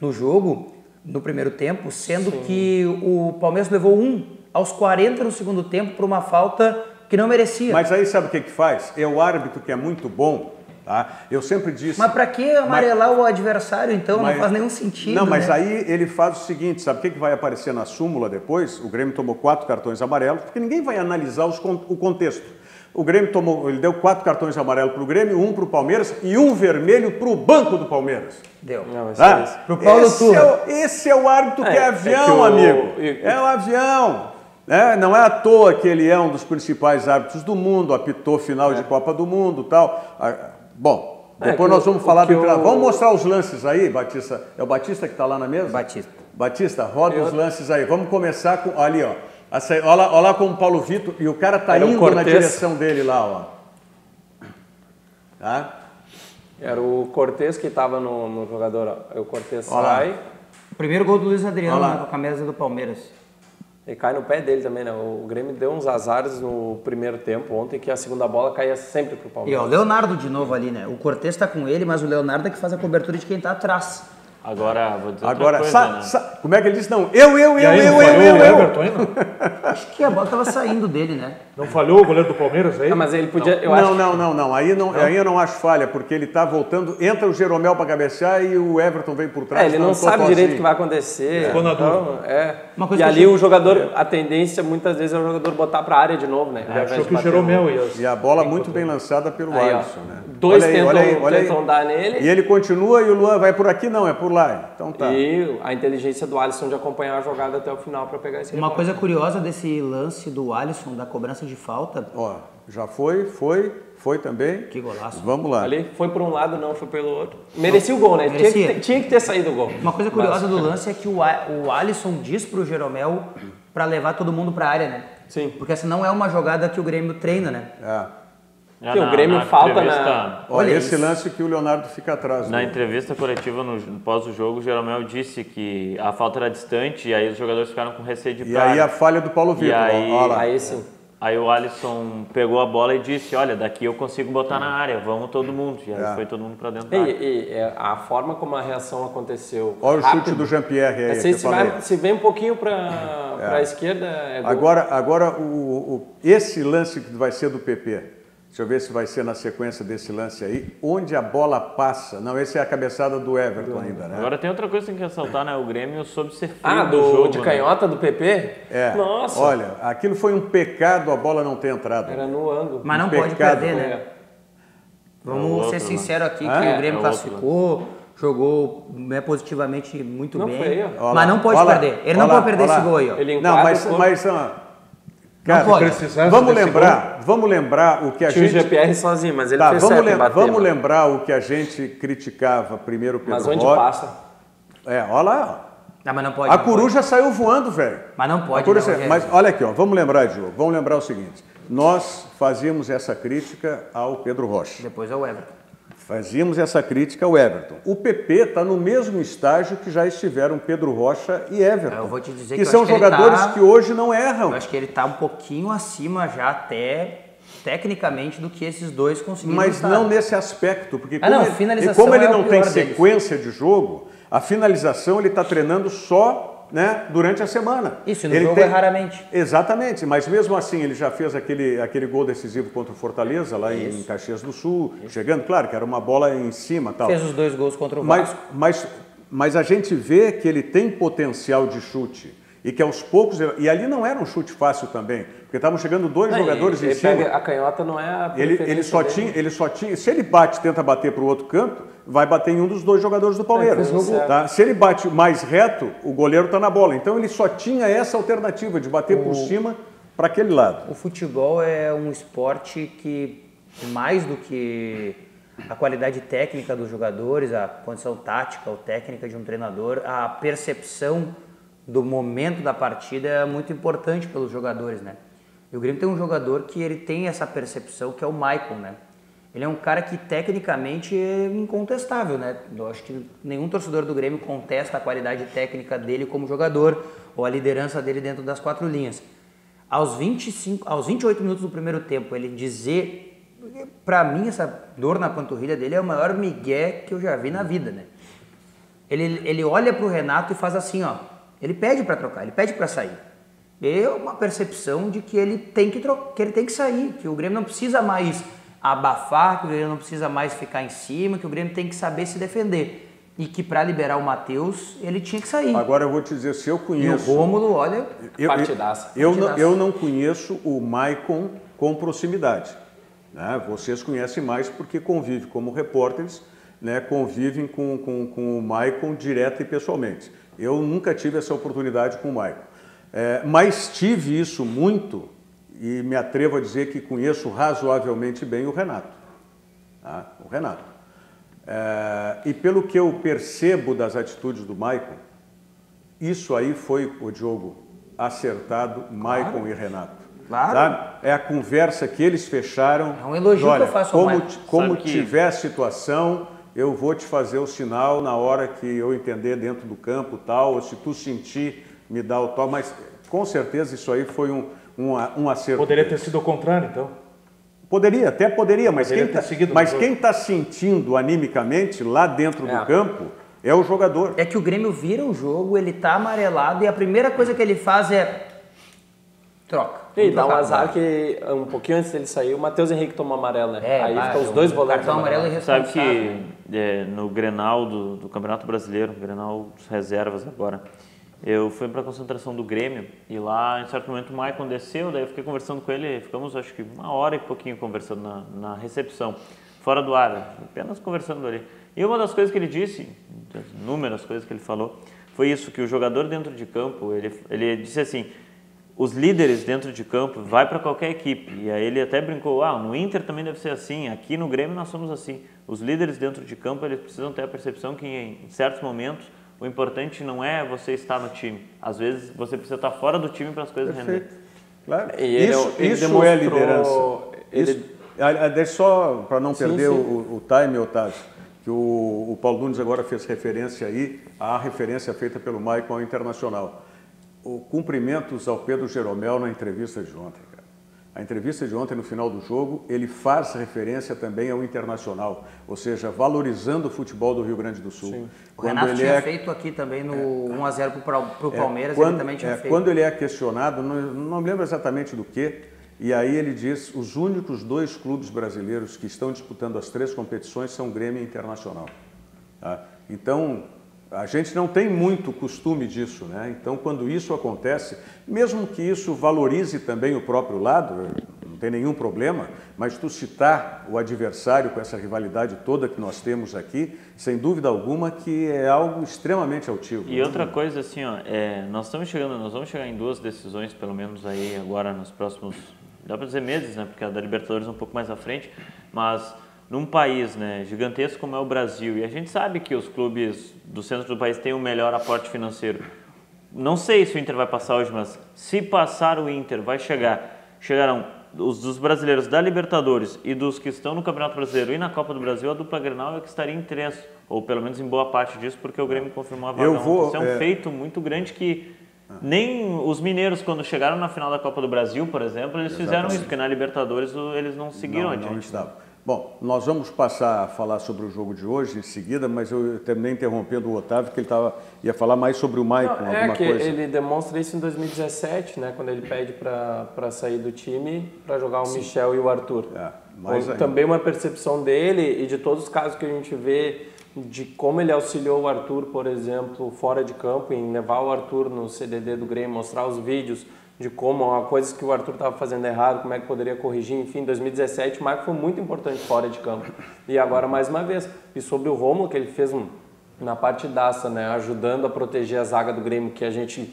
no jogo, no primeiro tempo, sendo que o Palmeiras levou 1 aos 40 no segundo tempo por uma falta que não merecia. Mas aí sabe o que faz? É o árbitro que é muito bom, tá? Eu sempre disse... Mas para que amarelar o adversário, então? Não faz nenhum sentido, Não, mas né? aí ele faz o seguinte, sabe o que vai aparecer na súmula depois? O Grêmio tomou 4 cartões amarelos, porque ninguém vai analisar o contexto. O Grêmio ele deu 4 cartões amarelos para o Grêmio, 1 para o Palmeiras e 1 vermelho para o banco do Palmeiras. Deu. Pro Paulo esse é o árbitro que é avião, amigo. É o avião. Não é à toa que ele é um dos principais árbitros do mundo, apitou final de Copa do Mundo e tal. Bom, depois nós vamos falar do... Vamos mostrar os lances aí, Batista. É o Batista que está lá na mesa? Batista, roda os lances aí. Vamos começar com... Ali, ó. Olha lá como o Paulo Vitor, e o cara tá indo na direção dele lá, ó. Tá? Era o Cortez que estava no jogador, o Cortez sai. O primeiro gol do Luiz Adriano com a camisa do Palmeiras. E cai no pé dele também, né? O Grêmio deu uns azares no primeiro tempo ontem, que a segunda bola caía sempre pro Palmeiras. E ó, o Leonardo de novo ali, né? O Cortez tá com ele, mas o Leonardo é que faz a cobertura de quem tá atrás. Agora, vou dizer outra coisa, né? Como é que ele disse? Não, eu. Everton, hein, Acho que a bola tava saindo dele, né? Não falhou o goleiro do Palmeiras aí? Não, mas ele podia... Não. Aí eu não acho falha, porque ele tá voltando, entra o Jeromel para cabecear e o Everton vem por trás. Ele não sabe direito o que vai acontecer. Ficou na dúvida. E ali o jogador, a tendência muitas vezes é o jogador botar para a área de novo, né? Achou que o Jeromel ia... E a bola muito bem lançada pelo Alisson, né? Dois tentam dar nele. E ele continua e o Luan vai por aqui? Não, é por lá. Então tá. E a inteligência do Alisson de acompanhar a jogada até o final para pegar esse Uma coisa curiosa desse lance do Alisson, da cobrança de falta... Ó, já foi também. Que golaço. Vamos lá. Ali foi por um lado, não foi pelo outro. Merecia o gol, né? Tinha que ter saído o gol. Uma coisa curiosa do lance é que o Alisson diz pro Jeromel para levar todo mundo para a área, né? Sim. Porque essa não é uma jogada que o Grêmio treina, né? O Grêmio falta na... Olha esse lance que o Leonardo fica atrás. Na entrevista coletiva pós o jogo, o Jeromel disse que a falta era distante e aí os jogadores ficaram com receio de ir pra área. E aí a falha do Paulo Vitor. Aí sim. Aí o Alisson pegou a bola e disse, olha, daqui eu consigo botar na área, vamos todo mundo. E aí foi todo mundo para dentro da área. E a forma como a reação aconteceu... Olha o chute do Jean-Pierre aí. Se vem um pouquinho para a esquerda, é gol. Agora esse lance que vai ser do PP... Deixa eu ver se vai ser na sequência desse lance aí. Onde a bola passa. Não, esse é a cabeçada do Everton ainda, né? Agora tem outra coisa que tem que ressaltar, né? O Grêmio soube ser frio do jogo, de canhota, né? Do PP? Nossa. Olha, aquilo foi um pecado a bola não ter entrado. Era no ângulo. Mas não pode perder, né? Vamos ser sinceros aqui que o Grêmio classificou, jogou positivamente muito bem. Feio. Mas não pode perder. Ele não pode perder esse gol aí, ó. Não, mas cara, vamos lembrar o que a gente... Tinha o GPR sozinho, mas ele fez certo em bater. Vamos lembrar o que a gente criticava primeiro pelo Mas onde passa? Olha lá. Não, mas não pode. A coruja saiu voando, velho. Mas não pode. Mas olha aqui, ó, vamos lembrar, Diogo. Vamos lembrar o seguinte. Nós fazíamos essa crítica ao Pedro Rocha. Depois ao Everton. Fazíamos essa crítica ao Everton. O PP está no mesmo estágio que já estiveram Pedro Rocha e Everton. Eu vou te dizer que são jogadores que hoje não erram. Eu acho que ele está um pouquinho acima já até tecnicamente do que esses dois conseguiram. Mas não nesse aspecto, porque finalização como ele não tem sequência de jogo, a finalização ele está treinando só, né, durante a semana. Isso, no jogo é raramente. Exatamente, mas mesmo assim ele já fez aquele gol decisivo contra o Fortaleza, lá em Caxias do Sul, chegando, claro, que era uma bola em cima. Tal. Fez os 2 gols contra o Vasco. Mas a gente vê que ele tem potencial de chute e que aos poucos... E ali não era um chute fácil também, porque estavam chegando 2 jogadores em cima. A canhota não é a ele só tinha... Se ele tenta bater para o outro canto, vai bater em um dos 2 jogadores do Palmeiras. Tá? Se ele bate mais reto, o goleiro está na bola. Então ele só tinha essa alternativa de bater por cima para aquele lado. O futebol é um esporte que, mais do que a qualidade técnica dos jogadores, a condição tática ou técnica de um treinador, a percepção do momento da partida é muito importante pelos jogadores, né? E o Grêmio tem um jogador que ele tem essa percepção, que é o Maicon, né? Ele é um cara que tecnicamente é incontestável, né? Eu acho que nenhum torcedor do Grêmio contesta a qualidade técnica dele como jogador ou a liderança dele dentro das 4 linhas. Aos 28 minutos do primeiro tempo, ele dizer... Pra mim, essa dor na panturrilha dele é o maior migué que eu já vi na vida, né? Ele olha pro Renato e faz assim, ó. Ele pede para trocar, ele pede para sair. É uma percepção de que ele tem que sair, que o Grêmio não precisa mais abafar, que o Grêmio não precisa mais ficar em cima, que o Grêmio tem que saber se defender. E que para liberar o Matheus, ele tinha que sair. Agora eu vou te dizer, se eu conheço... E o Rômulo, olha, partidaça. Eu não conheço o Maicon com proximidade. Né? Vocês conhecem mais porque convivem como repórteres, né? Convivem com o Maicon direto e pessoalmente. Eu nunca tive essa oportunidade com o Maicon. Mas tive isso muito, e me atrevo a dizer que conheço razoavelmente bem o Renato. Tá? O Renato. E pelo que eu percebo das atitudes do Maicon, isso aí foi, o Diogo, acertado, Maicon e Renato. Claro. Sabe? É a conversa que eles fecharam. É um elogio que eu faço ao Maicon. Como tiver a situação, eu vou te fazer o sinal na hora que eu entender dentro do campo tal, ou se tu sentir, me dá o tal. Mas com certeza isso aí foi um acerto. Poderia ter sido o contrário, então. Até poderia, mas quem está sentindo animicamente lá dentro do campo é o jogador. É que o Grêmio vira o jogo, ele tá amarelado e a primeira coisa que ele faz é troca. E dá um azar que um pouquinho antes dele sair, o Matheus Henrique tomou amarelo, né? Aí fica os dois volantes. Cartão amarelo e Sabe que no Grenal do Campeonato Brasileiro, Grenal dos reservas agora, eu fui para a concentração do Grêmio e lá, em certo momento, o Maicon desceu, daí eu fiquei conversando com ele, ficamos acho que 1 hora e pouquinho conversando na recepção, fora do ar, apenas conversando ali. E uma das coisas que ele disse, das inúmeras coisas que ele falou, foi isso, que o jogador dentro de campo, ele disse assim, os líderes dentro de campo vai para qualquer equipe, e aí ele até brincou, no Inter também deve ser assim, aqui no Grêmio nós somos assim. Os líderes dentro de campo, eles precisam ter a percepção que em certos momentos, o importante não é você estar no time. Às vezes você precisa estar fora do time para as coisas renderem. Claro. E isso é liderança. Deixa só, para não perder o time, Otávio, que o Paulo Nunes agora fez referência aí, à referência feita pelo Maicon ao Internacional. Cumprimentos ao Pedro Jeromel na entrevista de ontem. A entrevista de ontem, no final do jogo, ele faz referência também ao Internacional, ou seja, valorizando o futebol do Rio Grande do Sul. Sim. O Renato tinha feito aqui também no 1-0 para o Palmeiras, ele também tinha feito. Quando ele é questionado, não me lembro exatamente do que, e aí ele diz, os únicos 2 clubes brasileiros que estão disputando as 3 competições são Grêmio e Internacional. Tá? Então, a gente não tem muito costume disso, né? Então, quando isso acontece, mesmo que isso valorize também o próprio lado, não tem nenhum problema, mas tu citar o adversário com essa rivalidade toda que nós temos aqui, sem dúvida alguma que é algo extremamente altivo. E outra coisa, assim, nós vamos chegar em 2 decisões, pelo menos aí agora nos próximos, dá para dizer meses, né? Porque a da Libertadores é um pouco mais à frente, mas num país, né, gigantesco como é o Brasil, e a gente sabe que os clubes do centro do país têm o melhor aporte financeiro. Não sei se o Inter vai passar hoje, mas se passar o Inter, chegarão os dos brasileiros da Libertadores e dos que estão no Campeonato Brasileiro e na Copa do Brasil, a dupla Grenal é que estaria em 3, ou pelo menos em boa parte disso, porque o Grêmio confirmou a vaga. Isso é um feito muito grande que nem os mineiros, quando chegaram na final da Copa do Brasil, por exemplo, eles fizeram isso, porque na Libertadores eles não seguiram adiante. Não estavam. Bom, nós vamos passar a falar sobre o jogo de hoje em seguida, mas eu terminei interrompendo o Otávio, que ele ia falar mais sobre o Maicon, alguma coisa. Ele demonstra isso em 2017, né, quando ele pede para sair do time para jogar o Michel e o Arthur. Também uma percepção dele e de todos os casos que a gente vê de como ele auxiliou o Arthur, por exemplo, fora de campo, em levar o Arthur no CDD do Grêmio, mostrar os vídeos de como, coisas que o Arthur estava fazendo errado, como é que poderia corrigir, enfim, em 2017 o Maicon foi muito importante fora de campo. E agora, mais uma vez, e sobre o Rômulo, que ele fez na partidaça, né, ajudando a proteger a zaga do Grêmio, que a gente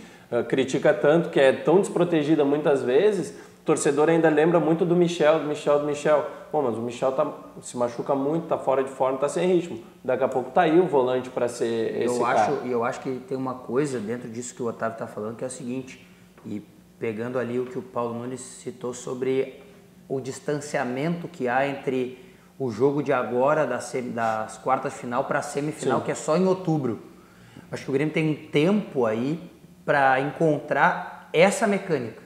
critica tanto, que é tão desprotegida muitas vezes, o torcedor ainda lembra muito do Michel. Bom, mas o Michel se machuca muito, está fora de forma, está sem ritmo. Daqui a pouco está aí o volante para ser esse cara. E eu acho que tem uma coisa dentro disso que o Otávio está falando, que é o seguinte, e pegando ali o que o Paulo Nunes citou sobre o distanciamento que há entre o jogo de agora, das quartas de final para a semifinal, que é só em outubro. Acho que o Grêmio tem um tempo aí para encontrar essa mecânica.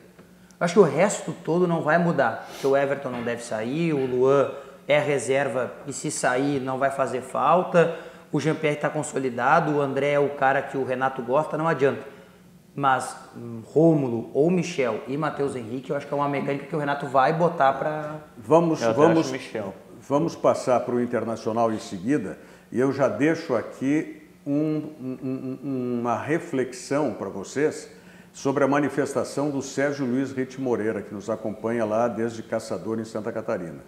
Acho que o resto todo não vai mudar, porque o Everton não deve sair, o Luan é reserva e se sair não vai fazer falta, o Jean-Pierre está consolidado, o André é o cara que o Renato gosta, não adianta. Mas Rômulo ou Michel e Matheus Henrique, eu acho que é uma mecânica que o Renato vai botar para... Vamos passar para o Internacional em seguida, e eu já deixo aqui uma reflexão para vocês sobre a manifestação do Sérgio Luiz Ritt Moreira, que nos acompanha lá desde Caçador, em Santa Catarina.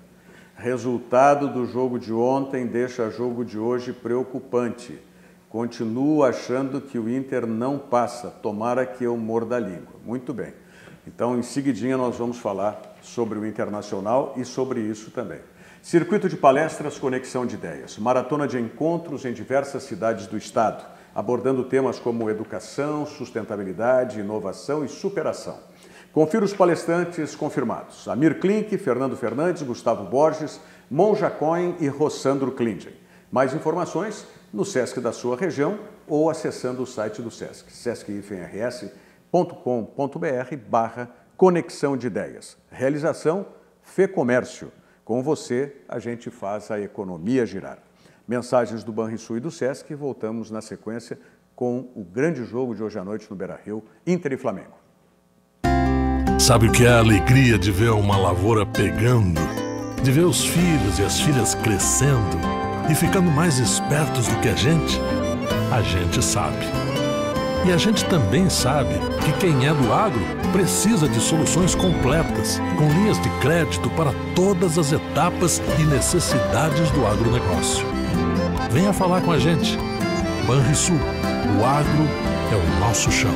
Resultado do jogo de ontem deixa o jogo de hoje preocupante. Continuo achando que o Inter não passa, tomara que eu morda a língua. Muito bem. Então, em seguidinha, nós vamos falar sobre o Internacional e sobre isso também. Circuito de palestras, conexão de ideias. Maratona de encontros em diversas cidades do estado, abordando temas como educação, sustentabilidade, inovação e superação. Confira os palestrantes confirmados. Amir Klink, Fernando Fernandes, Gustavo Borges, Monja Cohen e Rossandro Klinden. Mais informações no Sesc da sua região ou acessando o site do Sesc, sesc-rs.com.br/conexão de ideias. Realização FEComércio. Com você, a gente faz a economia girar. Mensagens do Banrisul e do Sesc, voltamos na sequência com o grande jogo de hoje à noite no Beira-Rio, Inter e Flamengo. Sabe o que é a alegria de ver uma lavoura pegando, de ver os filhos e as filhas crescendo e ficando mais espertos do que a gente? A gente sabe. E a gente também sabe que quem é do agro precisa de soluções completas, com linhas de crédito para todas as etapas e necessidades do agronegócio. Venha falar com a gente. Banrisul, o agro é o nosso chão.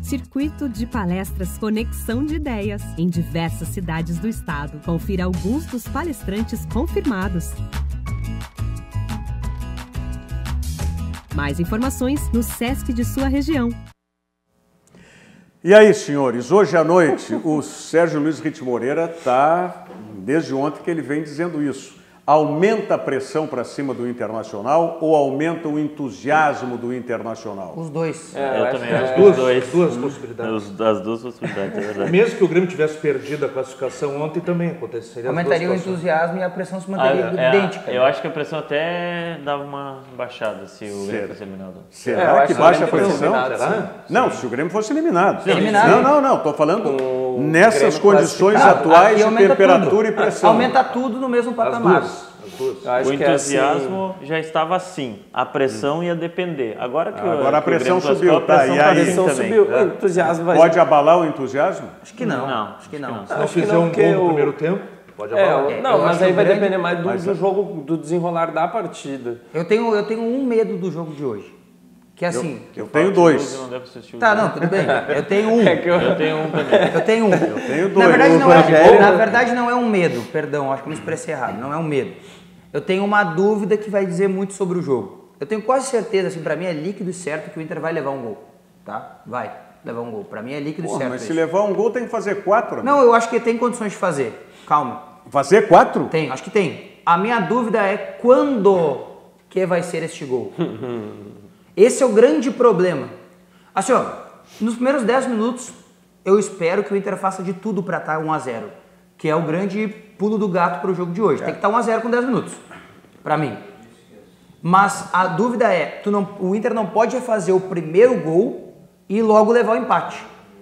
Circuito de palestras Conexão de Ideias em diversas cidades do estado. Confira alguns dos palestrantes confirmados. Mais informações no Sesc de sua região. E aí, senhores, hoje à noite o Sérgio Luiz Ritt Moreira está, desde ontem que ele vem dizendo isso. Aumenta a pressão para cima do Internacional ou aumenta o entusiasmo do Internacional? Os dois. Eu também acho que As duas possibilidades. As duas possibilidades, é verdade. Mesmo que o Grêmio tivesse perdido a classificação ontem, também aconteceria. Aumentaria o entusiasmo e a pressão se manteria idêntica. Eu acho que a pressão até dava uma baixada se o Grêmio fosse eliminado. Será que baixa a pressão? Será? Não, se o Grêmio fosse eliminado. Eliminado. Não. Estou falando nessas condições atuais de temperatura e pressão. Aumenta tudo no mesmo patamar. O entusiasmo já estava assim, a pressão ia depender. Agora a pressão subiu, a pressão tá? E aí subiu. O entusiasmo vai... Pode abalar o entusiasmo? Acho que não. Acho que não. Se não fizer um gol no primeiro tempo, pode abalar. Não, mas aí vai depender mais do jogo, do desenrolar da partida. Eu tenho um medo do jogo de hoje. Que é assim... Eu tenho dois. Tá, não, tudo bem. Eu tenho um. Eu tenho um também. Eu tenho um. Eu tenho dois. Na verdade não é um medo, perdão, acho que eu me expressei errado. Não é um medo. Eu tenho uma dúvida que vai dizer muito sobre o jogo. Eu tenho quase certeza, assim, pra mim é líquido e certo que o Inter vai levar um gol. Tá? Vai levar um gol. Pra mim é líquido e certo. Mas se levar um gol tem que fazer 4, né? Não, eu acho que tem condições de fazer. Calma. Fazer 4? Tem, acho que tem. A minha dúvida é quando que vai ser este gol. Esse é o grande problema. Assim, ó, nos primeiros 10 minutos, eu espero que o Inter faça de tudo pra estar 1-0. Que é o grande pulo do gato para o jogo de hoje. Tem que estar 1-0 com 10 minutos, para mim. Mas a dúvida é, o Inter não pode fazer o primeiro gol e logo levar o empate.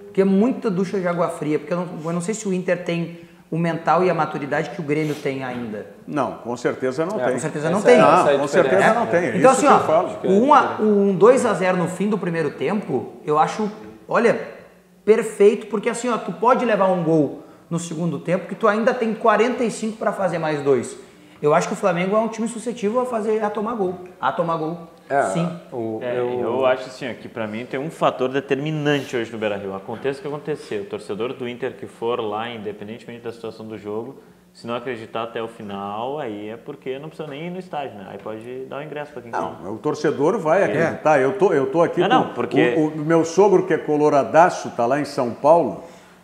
Porque é muita ducha de água fria, porque eu não sei se o Inter tem o mental e a maturidade que o Grêmio tem ainda. Não, com certeza não tem. Com certeza não tem. Com certeza não tem. Então isso assim, que eu falo. O 2-0 no fim do primeiro tempo, eu acho, olha, perfeito, porque assim, ó, tu pode levar um gol no segundo tempo, que tu ainda tem 45 para fazer mais 2. Eu acho que o Flamengo é um time suscetível a tomar gol. Sim. Eu acho assim, ó, que para mim tem um fator determinante hoje no Beira-Rio. Aconteça o que acontecer, o torcedor do Inter que for lá, independentemente da situação do jogo, se não acreditar até o final, aí é porque não precisa nem ir no estádio, né? Aí pode dar o ingresso para quem quiser. Não, o torcedor vai acreditar. Eu tô aqui porque... o meu sogro, que é coloradaço, tá lá em São Paulo,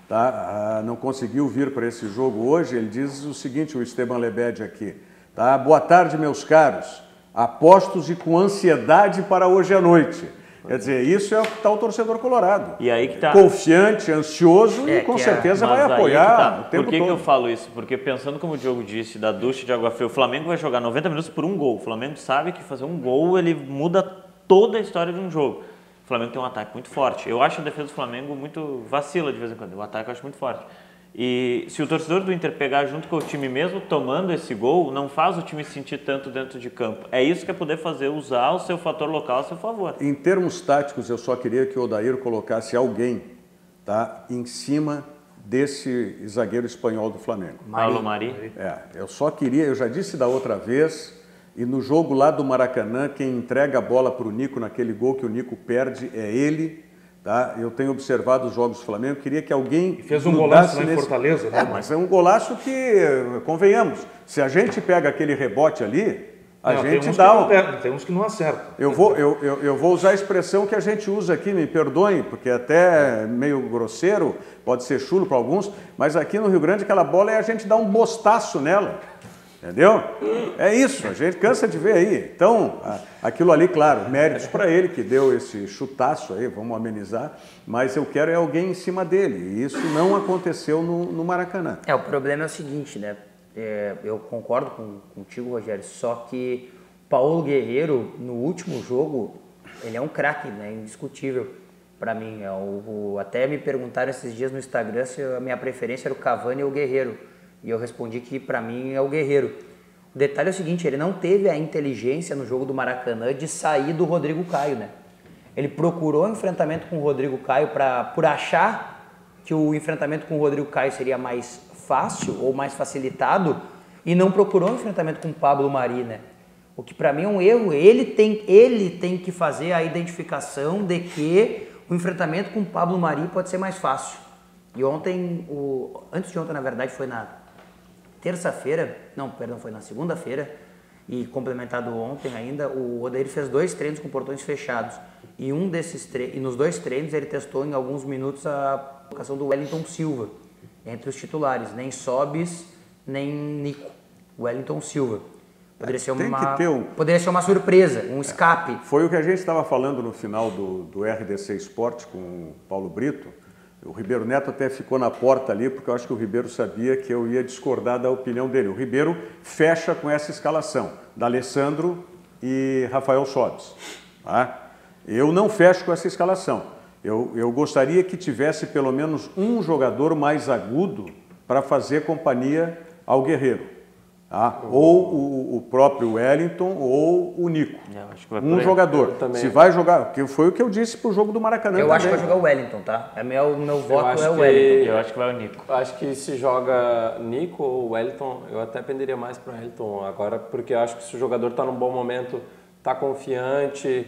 tá? Não conseguiu vir para esse jogo hoje. Ele diz o seguinte, o Esteban Lebed aqui, tá? Boa tarde, meus caros, apostos e com ansiedade para hoje à noite. Quer dizer, isso é o que está o torcedor colorado. E aí que tá. Confiante, ansioso e com certeza vai apoiar o tempo todo. Por que eu falo isso? Porque pensando como o Diogo disse, da ducha de água fria, o Flamengo vai jogar 90 minutos por um gol. O Flamengo sabe que fazer um gol, ele muda toda a história de um jogo. O Flamengo tem um ataque muito forte. Eu acho a defesa do Flamengo muito vacila de vez em quando. O ataque eu acho muito forte. E se o torcedor do Inter pegar junto com o time mesmo tomando esse gol, não faz o time sentir tanto dentro de campo. É isso que é poder fazer, usar o seu fator local a seu favor. Em termos táticos, eu só queria que o Odair colocasse alguém, tá, em cima desse zagueiro espanhol do Flamengo. Paulo Mari. Eu só queria, eu já disse da outra vez, e no jogo lá do Maracanã, quem entrega a bola para o Nico naquele gol que o Nico perde é ele. Tá? Eu tenho observado os jogos do Flamengo, queria que alguém... E fez um golaço lá em Fortaleza, né? Mas é um golaço que, convenhamos, se a gente pega aquele rebote ali, a gente dá... Tem uns que não acertam. Eu vou usar a expressão que a gente usa aqui, me perdoem, porque até meio grosseiro, pode ser chulo para alguns, mas aqui no Rio Grande aquela bola é a gente dar um bostaço nela. Entendeu? É isso, a gente cansa de ver aí. Então, aquilo ali, claro, méritos para ele que deu esse chutaço aí, vamos amenizar, mas eu quero é alguém em cima dele, e isso não aconteceu no Maracanã. O problema é o seguinte, né? Eu concordo contigo, Rogério, só que Paulo Guerreiro, no último jogo, ele é um craque, né? Indiscutível para mim. Até me perguntaram esses dias no Instagram se a minha preferência era o Cavani ou o Guerreiro. E eu respondi que para mim é o Guerreiro. O detalhe é o seguinte, ele não teve a inteligência no jogo do Maracanã de sair do Rodrigo Caio, né? Ele procurou o enfrentamento com o Rodrigo Caio por achar que o enfrentamento com o Rodrigo Caio seria mais fácil ou mais facilitado e não procurou o enfrentamento com o Pablo Mari, né? O que para mim é um erro. Ele tem que fazer a identificação de que o enfrentamento com o Pablo Mari pode ser mais fácil. E ontem, antes de ontem, na verdade, foi na terça-feira, foi na segunda-feira, e complementado ontem ainda, o Odair fez 2 treinos com portões fechados. E nos 2 treinos ele testou em alguns minutos a colocação do Wellington Silva entre os titulares, nem Sobis, nem Nico, Wellington Silva. Poderia ser uma surpresa, um escape. Foi o que a gente estava falando no final do RDC Esporte com o Paulo Brito. O Ribeiro Neto até ficou na porta ali, porque eu acho que o Ribeiro sabia que eu ia discordar da opinião dele. O Ribeiro fecha com essa escalação, D'Alessandro e Rafael Sobis. Tá? Eu não fecho com essa escalação. Eu gostaria que tivesse pelo menos um jogador mais agudo para fazer companhia ao Guerreiro. Tá? Ou o próprio Wellington ou o Nico. Um jogador. Se vai jogar, que foi o que eu disse pro jogo do Maracanã. Eu acho que vai jogar o Wellington, tá? Meu voto é o Wellington. Eu acho que vai o Nico. Acho que se joga Nico ou Wellington, eu até penderia mais para o Wellington agora, porque eu acho que se o jogador está num bom momento, está confiante,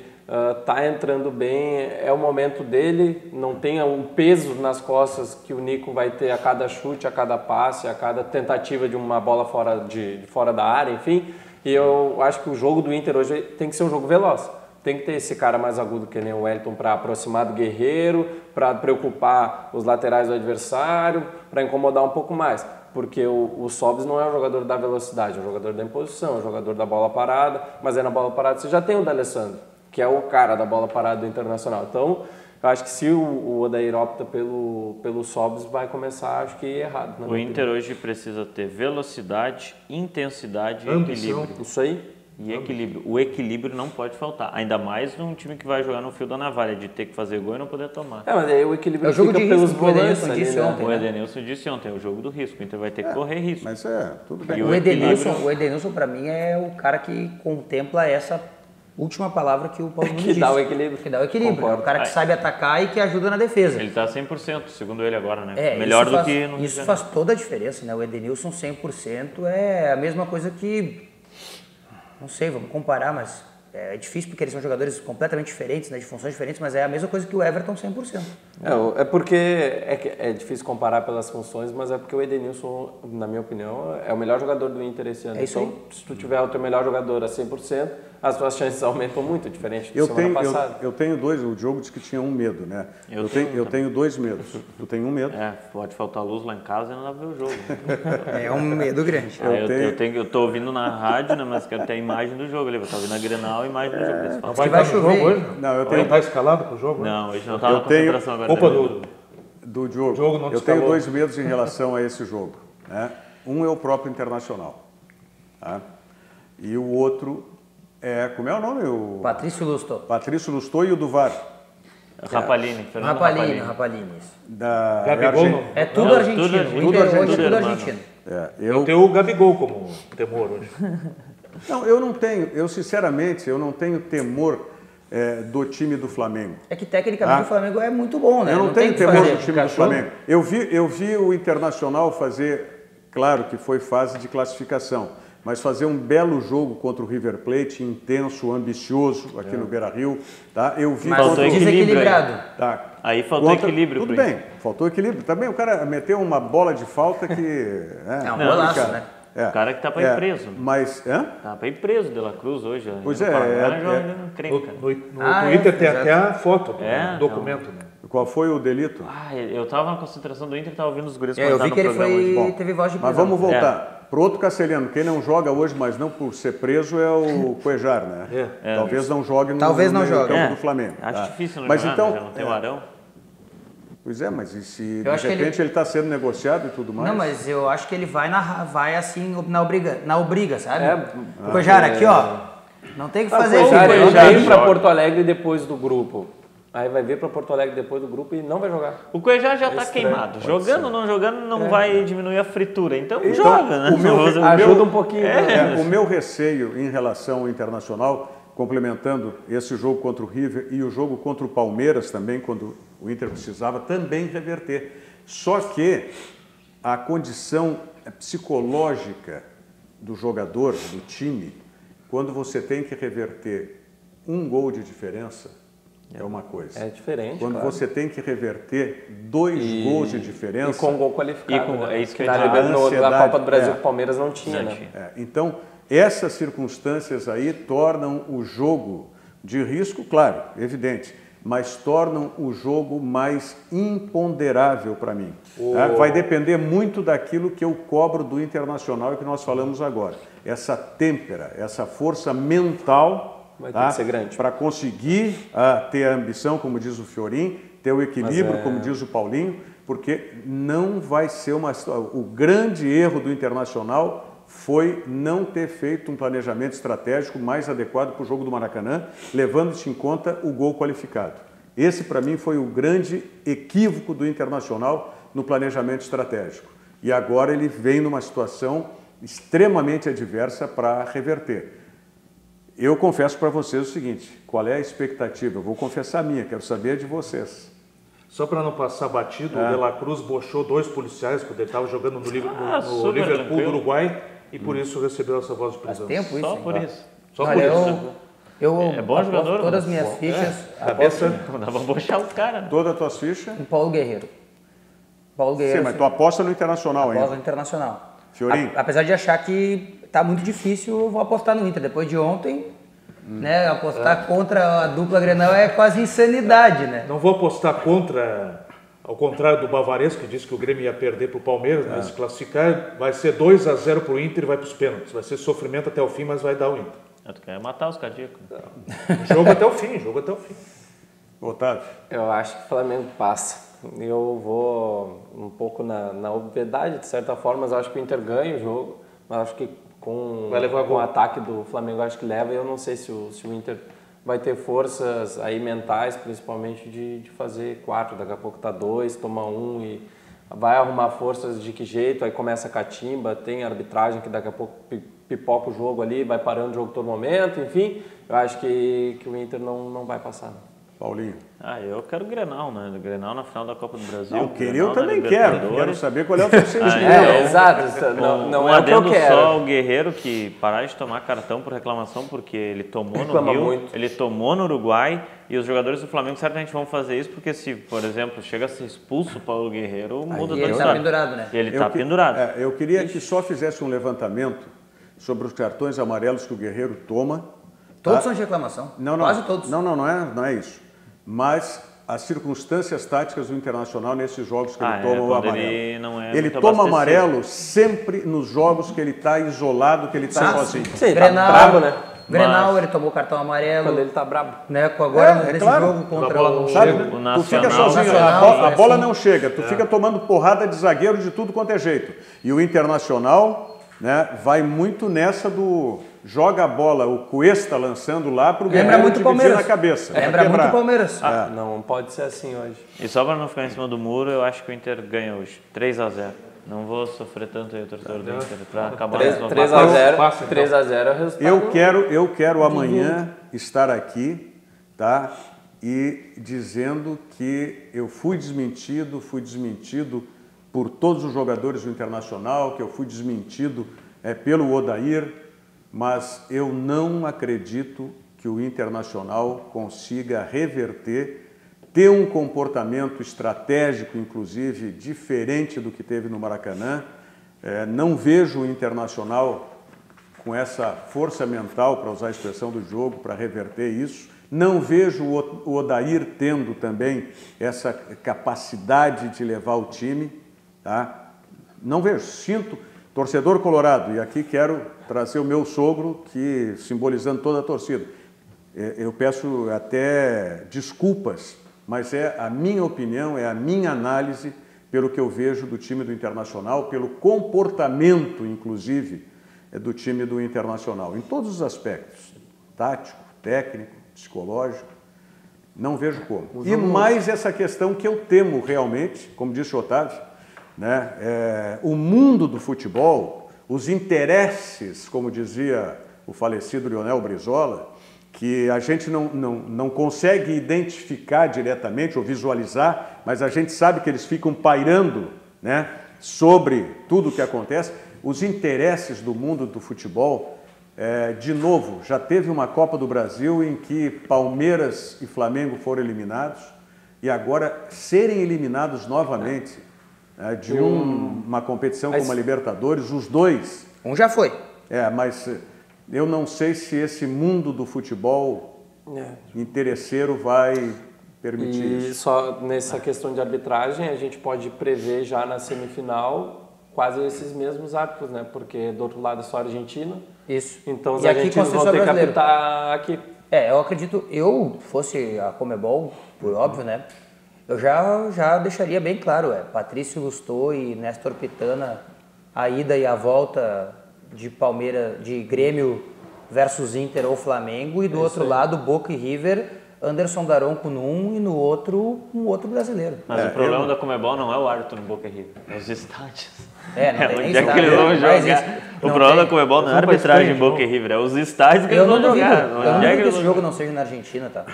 está entrando bem, é o momento dele, não tem o peso nas costas que o Nico vai ter a cada chute, a cada passe, a cada tentativa de uma bola fora da área, enfim. E eu acho que o jogo do Inter hoje tem que ser um jogo veloz. Tem que ter esse cara mais agudo que nem o Wellington para aproximar do Guerreiro, para preocupar os laterais do adversário, para incomodar um pouco mais. Porque o Sobis não é um jogador da velocidade, é um jogador da imposição, é um jogador da bola parada, mas aí na bola parada você já tem o D'Alessandro, que é o cara da bola parada do Internacional. Então, eu acho que se o Odair opta pelo Sobis, vai começar, acho que errado. O Inter hoje precisa ter velocidade, intensidade e equilíbrio. Isso aí. E equilíbrio. O equilíbrio não pode faltar. Ainda mais num time que vai jogar no fio da navalha, de ter que fazer gol e não poder tomar. Mas aí o equilíbrio fica pelos volantes. O Edenilson disse ontem, é o jogo do risco. O Inter vai ter que correr risco. Mas tudo bem. O Edenilson para mim, é o cara que contempla essa última palavra que o Paulo Nunes disse. Que dá o equilíbrio. Que dá o equilíbrio. É o cara que sabe atacar e que ajuda na defesa. Ele está 100%, segundo ele agora, né? Melhor do que no Isso faz toda a diferença, né? O Edenilson 100% é a mesma coisa que... Não sei, vamos comparar, mas é difícil porque eles são jogadores completamente diferentes, né, de funções diferentes, mas é a mesma coisa que o Everton 100%. É porque é difícil comparar pelas funções, mas é porque o Edenilson, na minha opinião, é o melhor jogador do Inter esse ano. Então, se tu tiver o teu melhor jogador a 100%, as tuas chances aumentam muito, diferente da semana passada. Eu tenho 2, o Diogo disse que tinha um medo, né? Eu tenho 2 medos. Tu tem um medo? Pode faltar luz lá em casa e não dá pra ver o jogo. É um medo grande. Eu tô ouvindo na rádio, né, mas quero ter a imagem do jogo. Eu tô ouvindo a Grenal e a imagem do jogo. Vai chover hoje? Não, tá escalado pro jogo? Não, hoje não tá na concentração agora. Opa, do Diogo. Eu tenho 2 medos em relação a esse jogo. Né? Um é o próprio Internacional. Tá? E o outro Como é o nome? Patrício Lustô. Patrício Lustô e o do VAR. Rapalini, Fernando Rapalini, isso. Gabigol não. É tudo argentino. Tudo argentino. Tudo argentino. Eu tenho o Gabigol como temor hoje. Não, eu não tenho, sinceramente, eu não tenho temor do time do Flamengo. É que tecnicamente o Flamengo é muito bom, né? Eu não tenho temor do time do Flamengo. Eu vi o Internacional fazer, claro que foi fase de classificação, mas fazer um belo jogo contra o River Plate, intenso, ambicioso, aqui no Beira-Rio. Tá? Eu vi mas faltou desequilibrado. Tá. Aí faltou equilíbrio. Tudo bem, faltou equilíbrio. Também o cara meteu uma bola de falta que... É um golaço, né? O cara que tá para ir preso. Mas... Tá para ir preso, De La Cruz, hoje. Pois no Twitter tem até a foto, o documento, né? Qual foi o delito? Eu tava na concentração do Inter e tava ouvindo os guris eu vi que ele teve voz de prisão. Mas vamos voltar. Pro outro castelhano, quem não joga hoje, mas não por ser preso, é o Cuejar, né? Talvez não jogue no campo do Flamengo. Acho difícil não mas jogar, então, já não tem o Arão. Pois é, mas e se de repente ele está sendo negociado e tudo mais? Não, mas eu acho que ele vai assim na obriga, sabe? O Cuejar aqui, ó, não tem o que fazer. O Cuejar ele já ir para Porto Alegre depois do grupo. Aí vai vir para Porto Alegre depois do grupo e não vai jogar. O Cuejar já está queimado. Jogando ou não jogando não vai diminuir a fritura. Então joga, né? Ajuda um pouquinho. O meu receio em relação ao Internacional, complementando esse jogo contra o River e o jogo contra o Palmeiras também, quando o Inter precisava também reverter. Só que a condição psicológica do jogador, do time, quando você tem que reverter um gol de diferença, é uma coisa. É diferente. Quando você tem que reverter 2 gols de diferença. E com gol qualificado. É isso que na Copa do Brasil, o Palmeiras não tinha, né? Então, essas circunstâncias aí tornam o jogo de risco, claro, evidente, mas tornam o jogo mais imponderável para mim. Vai depender muito daquilo que eu cobro do Internacional e que nós falamos agora. Essa têmpera, essa força mental. Vai ter que ser grande. Para conseguir ter a ambição, como diz o Fiorin, ter o equilíbrio, como diz o Paulinho, porque não vai ser o grande erro do Internacional foi não ter feito um planejamento estratégico mais adequado para o jogo do Maracanã, levando-se em conta o gol qualificado. Esse, para mim, foi o grande equívoco do Internacional no planejamento estratégico. E agora ele vem numa situação extremamente adversa para reverter. Eu confesso para vocês o seguinte, qual é a expectativa? Eu vou confessar a minha, quero saber de vocês. Só para não passar batido, o De La Cruz bochou 2 policiais quando ele estava jogando no Liverpool do Uruguai e por isso recebeu essa voz de prisão. Faz tempo isso, Só por isso. Só por isso. Eu é bom jogador, todas as minhas fichas. Não dá para bochar os caras. Né? Todas as tuas fichas? Em Paulo Guerreiro. Sim, mas tu aposta no Internacional ainda. Aposta no Internacional. Fiorin? Apesar de achar que tá muito difícil, eu vou apostar no Inter. Depois de ontem, né, apostar contra a dupla Grenal é quase insanidade, né? Não vou apostar contra, ao contrário do Bavaresco, que disse que o Grêmio ia perder para o Palmeiras, né? Se classificar, vai ser 2-0 para o Inter e vai para os pênaltis. Vai ser sofrimento até o fim, mas vai dar o Inter. Tu quer matar os cardíacos. Jogo até o fim, jogo até o fim. Otávio? Eu acho que o Flamengo passa. Eu vou um pouco na obviedade, de certa forma, mas eu acho que o Inter ganha o jogo. Mas acho que com o ataque do Flamengo, acho que leva. E eu não sei se o Inter vai ter forças aí mentais, principalmente de fazer 4. Daqui a pouco tá 2, toma 1 e vai arrumar forças de que jeito. Aí começa a catimba, tem arbitragem que daqui a pouco pipoca o jogo ali, vai parando o jogo todo momento. Enfim, eu acho que o Inter não vai passar. Paulinho? Eu quero o Grenal, né? O Grenal na final da Copa do Brasil. Não, eu também quero saber qual é o teu sentimento. Exato. Não é o que eu quero. Só o Guerreiro que parar de tomar cartão por reclamação, porque ele tomou no Rio, ele tomou no Uruguai, e os jogadores do Flamengo certamente vão fazer isso, porque se, por exemplo, chega a ser expulso o Paulo Guerreiro, muda toda a história. Ele está pendurado, né? Ele está pendurado. Eu queria que só fizesse um levantamento sobre os cartões amarelos que o Guerreiro toma. Todos são de reclamação. Quase todos. Não é isso. Mas as circunstâncias táticas do Internacional nesses jogos que ele toma o amarelo. Ele toma amarelo sempre nos jogos que ele está isolado, que ele está sozinho. Sim, Grenal, tá bravo, né? Grenal, ele tomou cartão amarelo. Quando ele tá brabo. Né? Agora, nesse jogo contra o tu fica sozinho, a bola não chega, tu fica tomando porrada de zagueiro de tudo quanto é jeito. E o Internacional né, vai muito nessa do joga a bola, o Cuesta lançando lá para o Guerreiro dividir na cabeça. Lembra muito o Palmeiras. Não pode ser assim hoje. E só para não ficar em cima do muro, eu acho que o Inter ganha hoje. 3-0. Não vou sofrer tanto aí o torcedor do Inter para acabar 3-0 é o resultado. Eu quero amanhã estar aqui, tá? E dizendo que eu fui desmentido por todos os jogadores do Internacional, que eu fui desmentido pelo Odair, mas eu não acredito que o Internacional consiga reverter, ter um comportamento estratégico, inclusive, diferente do que teve no Maracanã. Não vejo o Internacional com essa força mental, para usar a expressão do jogo, para reverter isso. Não vejo o Odair tendo também essa capacidade de levar o time, tá? Não vejo, sinto, torcedor colorado, e aqui quero trazer o meu sogro, que simbolizando toda a torcida. Eu peço até desculpas, mas é a minha opinião, é a minha análise pelo que eu vejo do time do Internacional, pelo comportamento, inclusive, do time do Internacional, em todos os aspectos, tático, técnico, psicológico, não vejo como. E mais essa questão que eu temo realmente, como disse o Otávio, né, o mundo do futebol, os interesses, como dizia o falecido Lionel Brizola, que a gente não consegue identificar diretamente ou visualizar, mas a gente sabe que eles ficam pairando, né, sobre tudo o que acontece. Os interesses do mundo do futebol, de novo, já teve uma Copa do Brasil em que Palmeiras e Flamengo foram eliminados e agora serem eliminados novamente de uma competição como a Libertadores, os dois. Um já foi. Mas eu não sei se esse mundo do futebol interesseiro vai permitir isso. E só nessa questão de arbitragem, a gente pode prever já na semifinal quase esses mesmos árbitros, né? Porque do outro lado é só a Argentina. Isso. Então os argentinos vão ter que apitar aqui. Eu acredito, fosse a Conmebol, por óbvio, né? Eu já deixaria bem claro, Patrício Lustô e Néstor Pitana, a ida e a volta de Palmeiras, de Grêmio versus Inter ou Flamengo, e do outro lado, Boca e River, Anderson Daronco num e no outro, um outro brasileiro. Mas o problema da Conmebol não é o árbitro no Boca e River, é os estádios. Não tem nem onde é que eles vão jogar? O problema da Conmebol não é a arbitragem em Boca e River, é os estádios que eles vão jogar. Eu não duvido que esse jogo não seja na Argentina, tá?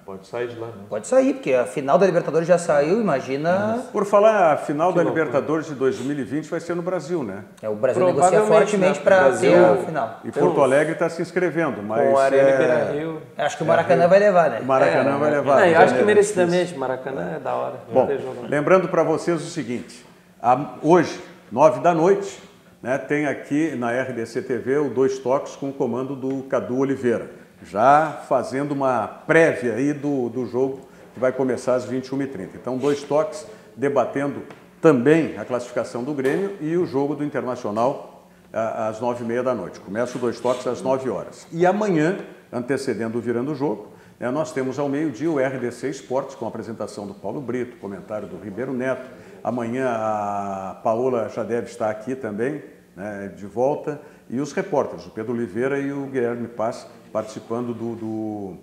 Pode sair de lá, né? Pode sair, porque a final da Libertadores já saiu, imagina... Por falar, a final da Libertadores de 2020 vai ser no Brasil, né? O Brasil negocia fortemente para ter a final. E Porto Alegre está se inscrevendo, mas... Com a Arena Beira-Rio. Acho que o Maracanã vai levar, né? O Maracanã vai levar. Eu acho que merecidamente, Maracanã é da hora. Bom, lembrando para vocês o seguinte, hoje, 9 da noite, né, tem aqui na RDC TV o Dois Toques com o comando do Cadu Oliveira, já fazendo uma prévia aí do jogo que vai começar às 21h30. Então, Dois Toques debatendo também a classificação do Grêmio e o jogo do Internacional às 9h30 da noite. Começa o Dois Toques às 9 horas. E amanhã, antecedendo o Virando o Jogo, nós temos ao meio-dia o RDC Esportes, com a apresentação do Paulo Brito, comentário do Ribeiro Neto. Amanhã a Paola já deve estar aqui também, né, de volta. E os repórteres, o Pedro Oliveira e o Guilherme Paz, participando do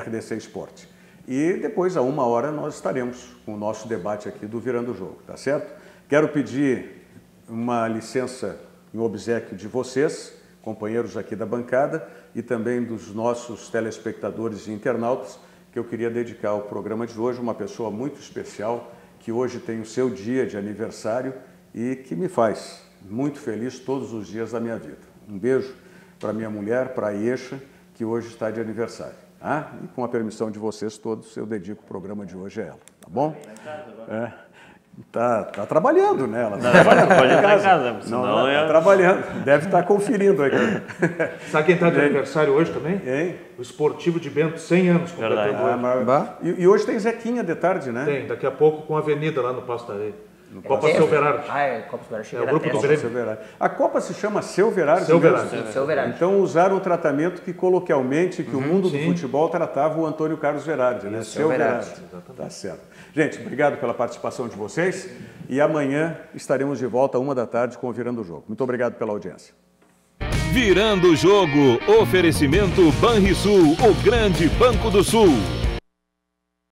RDC Esporte. E depois, a 1h, nós estaremos com o nosso debate aqui do Virando o Jogo, tá certo? Quero pedir uma licença em obséquio de vocês, companheiros aqui da bancada, e também dos nossos telespectadores e internautas, que eu queria dedicar ao programa de hoje uma pessoa muito especial, que hoje tem o seu dia de aniversário e que me faz muito feliz todos os dias da minha vida. Um beijo para minha mulher, para a Iesha, que hoje está de aniversário. E com a permissão de vocês todos, eu dedico o programa de hoje a ela, tá bom? Tá trabalhando, né? Ela tá trabalhando, pode entrar em casa, senão tá trabalhando, deve estar conferindo aqui. Sabe quem está de aniversário hoje também? O Esportivo de Bento, 100 anos completando hoje. E hoje tem Zequinha de tarde, né? Tem, daqui a pouco com a Avenida lá no Passo da Areia. Copa Seu Verardi. Copa Seu Verardi. É o grupo do Grêmio. A Copa se chama Seu Verardi? Seu Verardi. Então usaram o tratamento que coloquialmente, que o mundo do futebol tratava o Antônio Carlos Verardi, né? Seu Verardi. Tá certo. Gente, obrigado pela participação de vocês e amanhã estaremos de volta 13h com o Virando o Jogo. Muito obrigado pela audiência. Virando o Jogo, oferecimento Banrisul, o grande Banco do Sul.